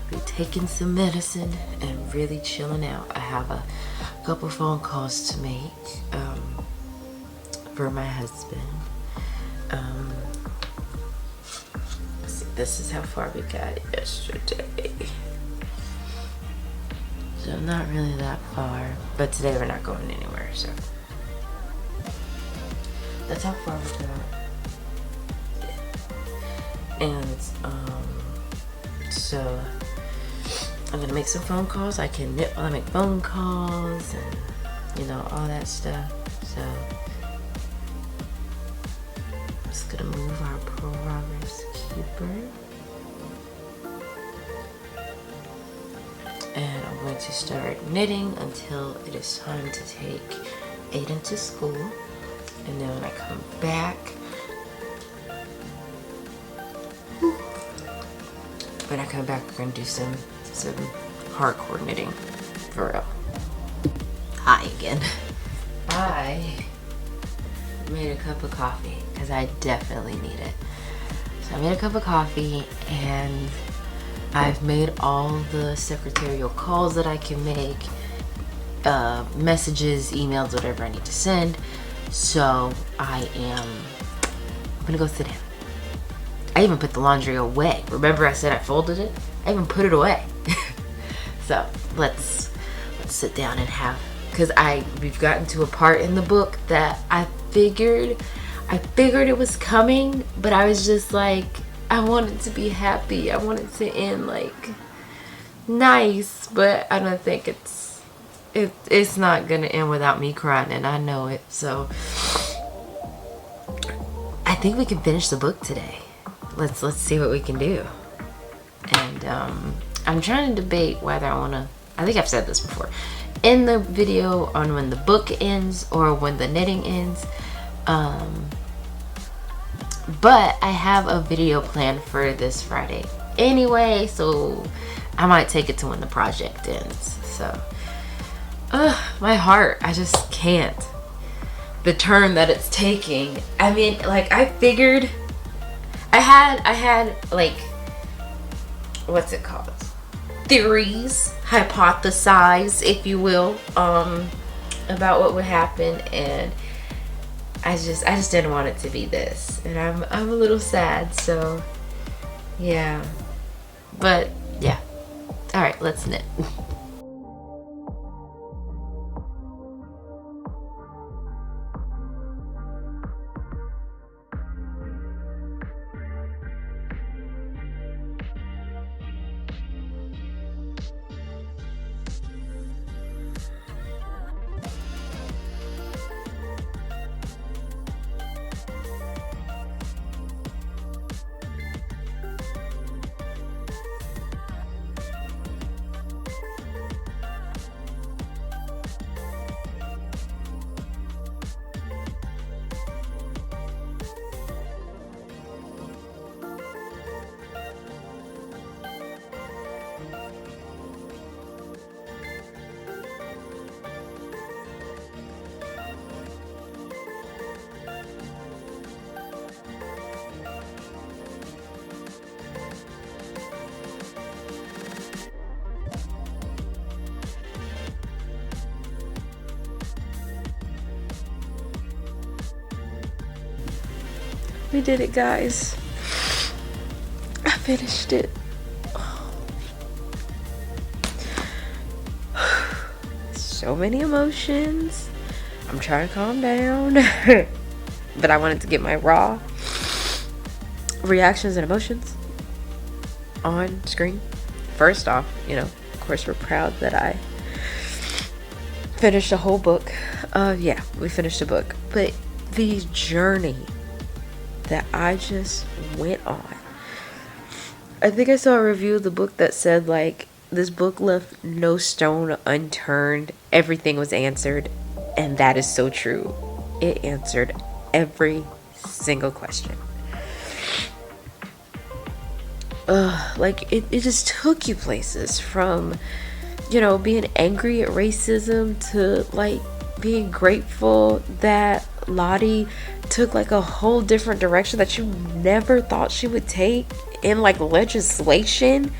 be taking some medicine and really chilling out. I have a couple phone calls to make for my husband. Let's see, this is how far we got yesterday. So not really that far, but today we're not going anywhere, so that's how far we got. And so I'm gonna make some phone calls. I can knit while I make phone calls and, you know, all that stuff. So I'm just gonna move our progress keeper. And I'm going to start knitting until it is time to take Aiden to school. And then when I come back, we're gonna do some hardcore knitting for real. Hi again. I made a cup of coffee because I definitely need it. So I made a cup of coffee and I've made all the secretarial calls that I can make, messages, emails, whatever I need to send. So I'm gonna go sit down. I even put the laundry away. Remember I said I folded it? I even put it away. So let's sit down and have, because we've gotten to a part in the book that I figured it was coming, but I was just like, I wanted to be happy. I wanted to end like nice, but I don't think it's not gonna end without me crying, and I know it. So I think we can finish the book today. Let's see what we can do. And I'm trying to debate whether I want to, I think I've said this before, in the video on when the book ends or when the knitting ends. But I have a video planned for this Friday anyway, so I might take it to when the project ends. So my heart, I just can't. The turn that it's taking. I mean, like, I figured I had like, what's it called, theories, hypothesize, if you will, about what would happen, and I just didn't want it to be this, and I'm a little sad. So yeah, but yeah, all right, let's knit. We did it, guys. I finished it. So many emotions. I'm trying to calm down. But I wanted to get my raw reactions and emotions on screen. First off, of course, we're proud that I finished a whole book. Yeah, we finished a book. But the journey that I just went on. I think I saw a review of the book that said, like, this book left no stone unturned. Everything was answered. And that is so true. It answered every single question. Like, it just took you places from, being angry at racism to, like, being grateful that Lottie took, like, a whole different direction that you never thought she would take in, like, legislation.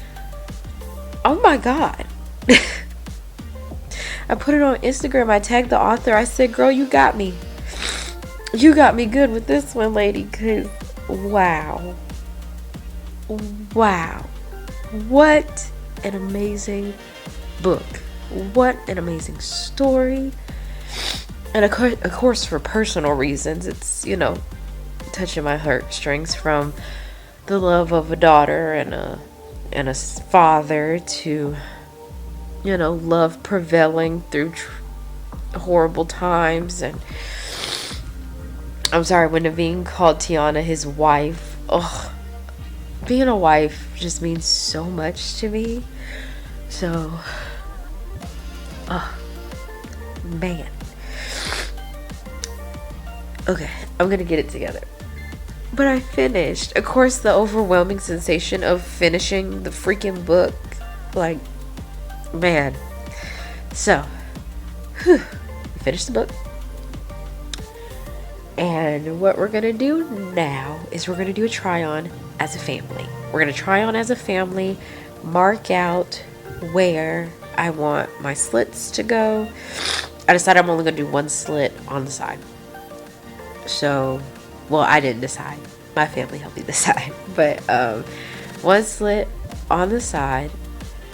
Oh my God. I put it on Instagram. I tagged the author. I said, girl, you got me. You got me good with this one, lady. Because, wow. Wow. What an amazing book. What an amazing story. And of course, for personal reasons, it's, touching my heartstrings, from the love of a daughter and a father to, love prevailing through horrible times. And I'm sorry, when Naveen called Tiana his wife, being a wife just means so much to me. So, man. Okay, I'm gonna get it together. But I finished. Of course, the overwhelming sensation of finishing the freaking book. Like, man. So, we finished the book. And what we're gonna do now is we're gonna do a try-on as a family. We're gonna try on as a family, mark out where I want my slits to go. I decided I'm only gonna do one slit on the side. So, well, I didn't decide. My family helped me decide. But one slit on the side,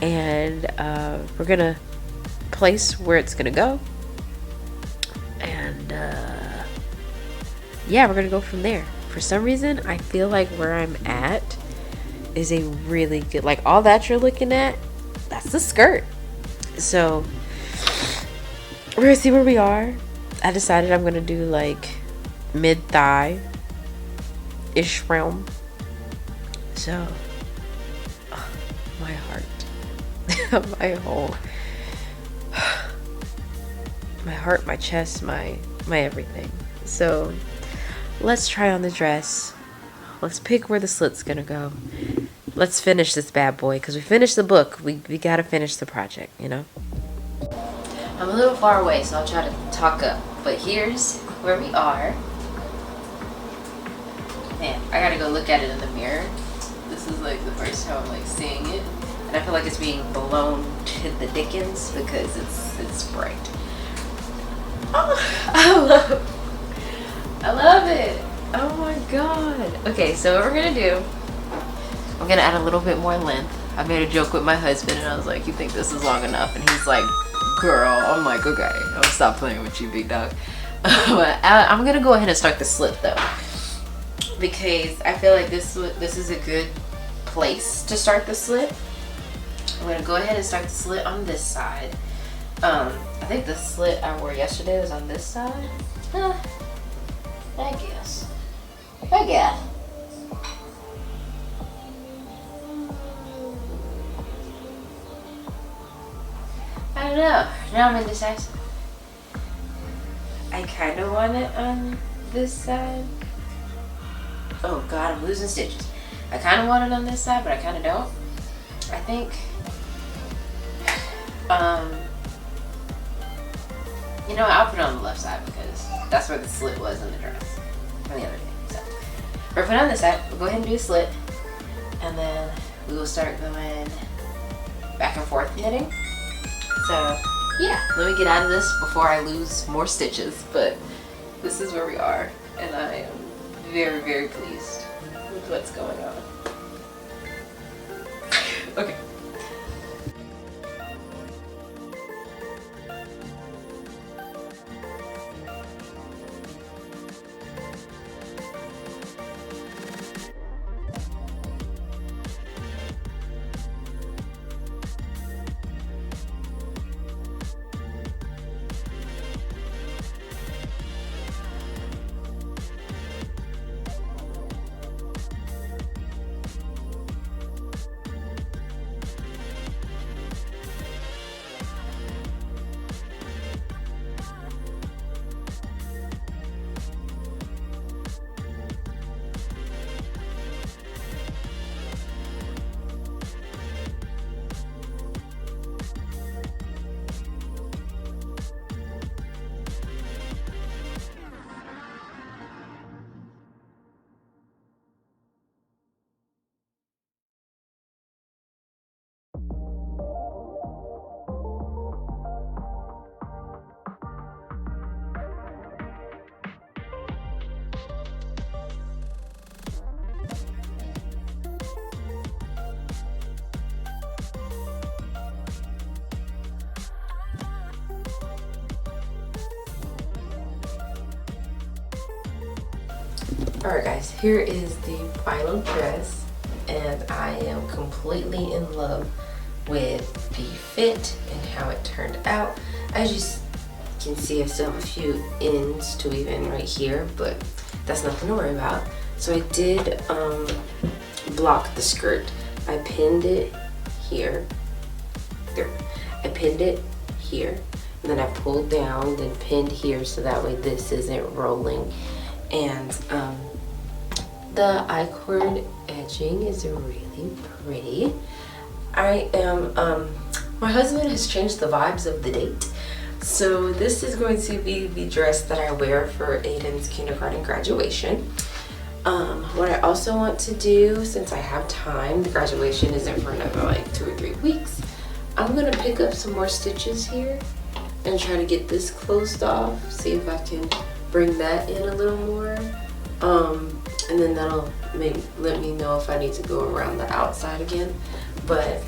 and we're gonna place where it's gonna go. And yeah, we're gonna go from there. For some reason, I feel like where I'm at is a really good, like, all that you're looking at, that's the skirt. So we're gonna see where we are. I decided I'm gonna do like mid-thigh ish realm. So my heart, my heart, my chest, my everything. So let's try on the dress. Let's pick where the slit's gonna go. let's finish this bad boy, because we finished the book. We gotta finish the project, you know? I'm a little far away, so I'll try to talk up. But here's where we are. Man, I gotta go look at it in the mirror. This is like the first time I'm like seeing it. And I feel like it's being blown to the dickens because it's bright. Oh, I love it. Oh my god. Okay, so what we're gonna do, I'm gonna add a little bit more length. I made a joke with my husband and I was like, you think this is long enough? And he's like, girl. I'm like, okay, I'll stop playing with you, big dog. But I'm gonna go ahead and start the slip though, because I feel like this is a good place to start the slip. I'm gonna go ahead and start the slit on this side. I think the slit I wore yesterday was on this side. I guess. I don't know. Now I'm indecisive. I kind of want it on this side. Oh god, I'm losing stitches. I kind of want it on this side, but I kind of don't. I think, you know, I'll put it on the left side because that's where the slit was in the dress from the other day. So we're putting it on this side. We'll go ahead and do a slit, and then we will start going back and forth knitting. So yeah, let me get out of this before I lose more stitches. But this is where we are, and I am very, very pleased with what's going on. Okay. Alright guys, here is the final dress, and I am completely in love with the fit and how it turned out. As you can see, I still have a few ends to weave in right here, but that's nothing to worry about. So I did block the skirt. I pinned it here. There. I pinned it here, and then I pulled down, then pinned here, so that way this isn't rolling. And the I-cord edging is really pretty. I am, my husband has changed the vibes of the date. So this is going to be the dress that I wear for Aiden's kindergarten graduation. What I also want to do, since I have time, the graduation isn't for another like 2 or 3 weeks, I'm gonna pick up some more stitches here and try to get this closed off, see if I can bring that in a little more. And then that'll let me know if I need to go around the outside again. But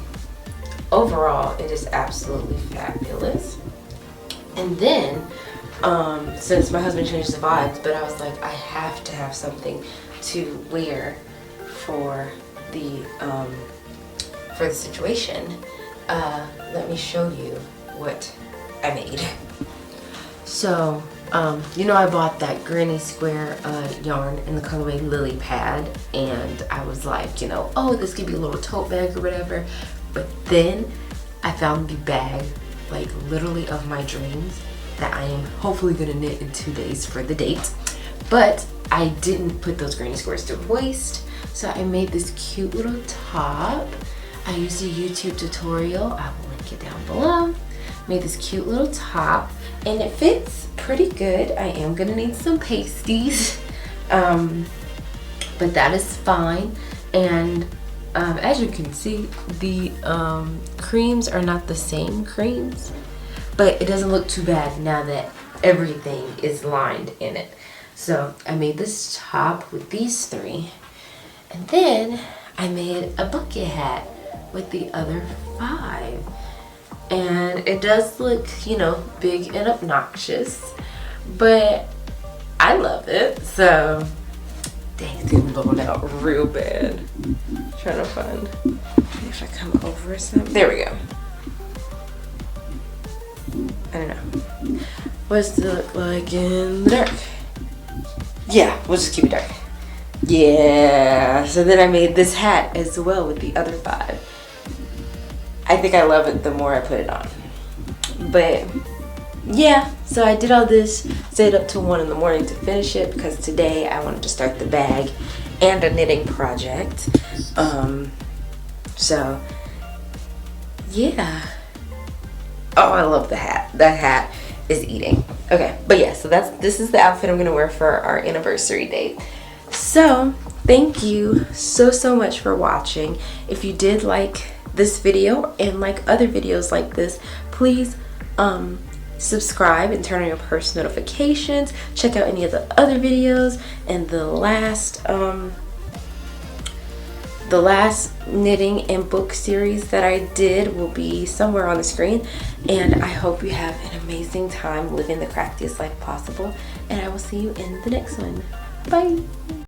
overall, it is absolutely fabulous. And then, since my husband changed the vibes, but I was like, I have to have something to wear for the situation. Let me show you what I made. So, you know, I bought that granny square yarn in the colorway Lily Pad, and I was like, you know, oh, this could be a little tote bag or whatever. But then I found the bag, like literally of my dreams, that I am hopefully gonna knit in 2 days for the date. But I didn't put those granny squares to waste, so I made this cute little top. I used a YouTube tutorial, I will link it down below. Made this cute little top, and it fits pretty good. I am gonna need some pasties, but that is fine. And as you can see, the creams are not the same creams, but it doesn't look too bad now that everything is lined in it. So I made this top with these 3, and then I made a bucket hat with the other 5. And it does look, you know, big and obnoxious, but I love it. So dang, it's getting blown out real bad. Trying to find, if I come over some, there we go. I don't know. What's it look like in the dark? Yeah, we'll just keep it dark. Yeah, so then I made this hat as well with the other 5. I think I love it the more I put it on. But yeah, so I did all this, stayed up till 1 in the morning to finish it because today I wanted to start the bag and a knitting project. So yeah. Oh, I love the hat. That hat is eating. Okay, but yeah, so this is the outfit I'm gonna wear for our anniversary date. So thank you so much for watching. If you did like this video and like other videos like this, please subscribe and turn on your post notifications. Check out any of the other videos, and the last knitting and book series that I did will be somewhere on the screen. And I hope you have an amazing time living the craftiest life possible, and I will see you in the next one. Bye.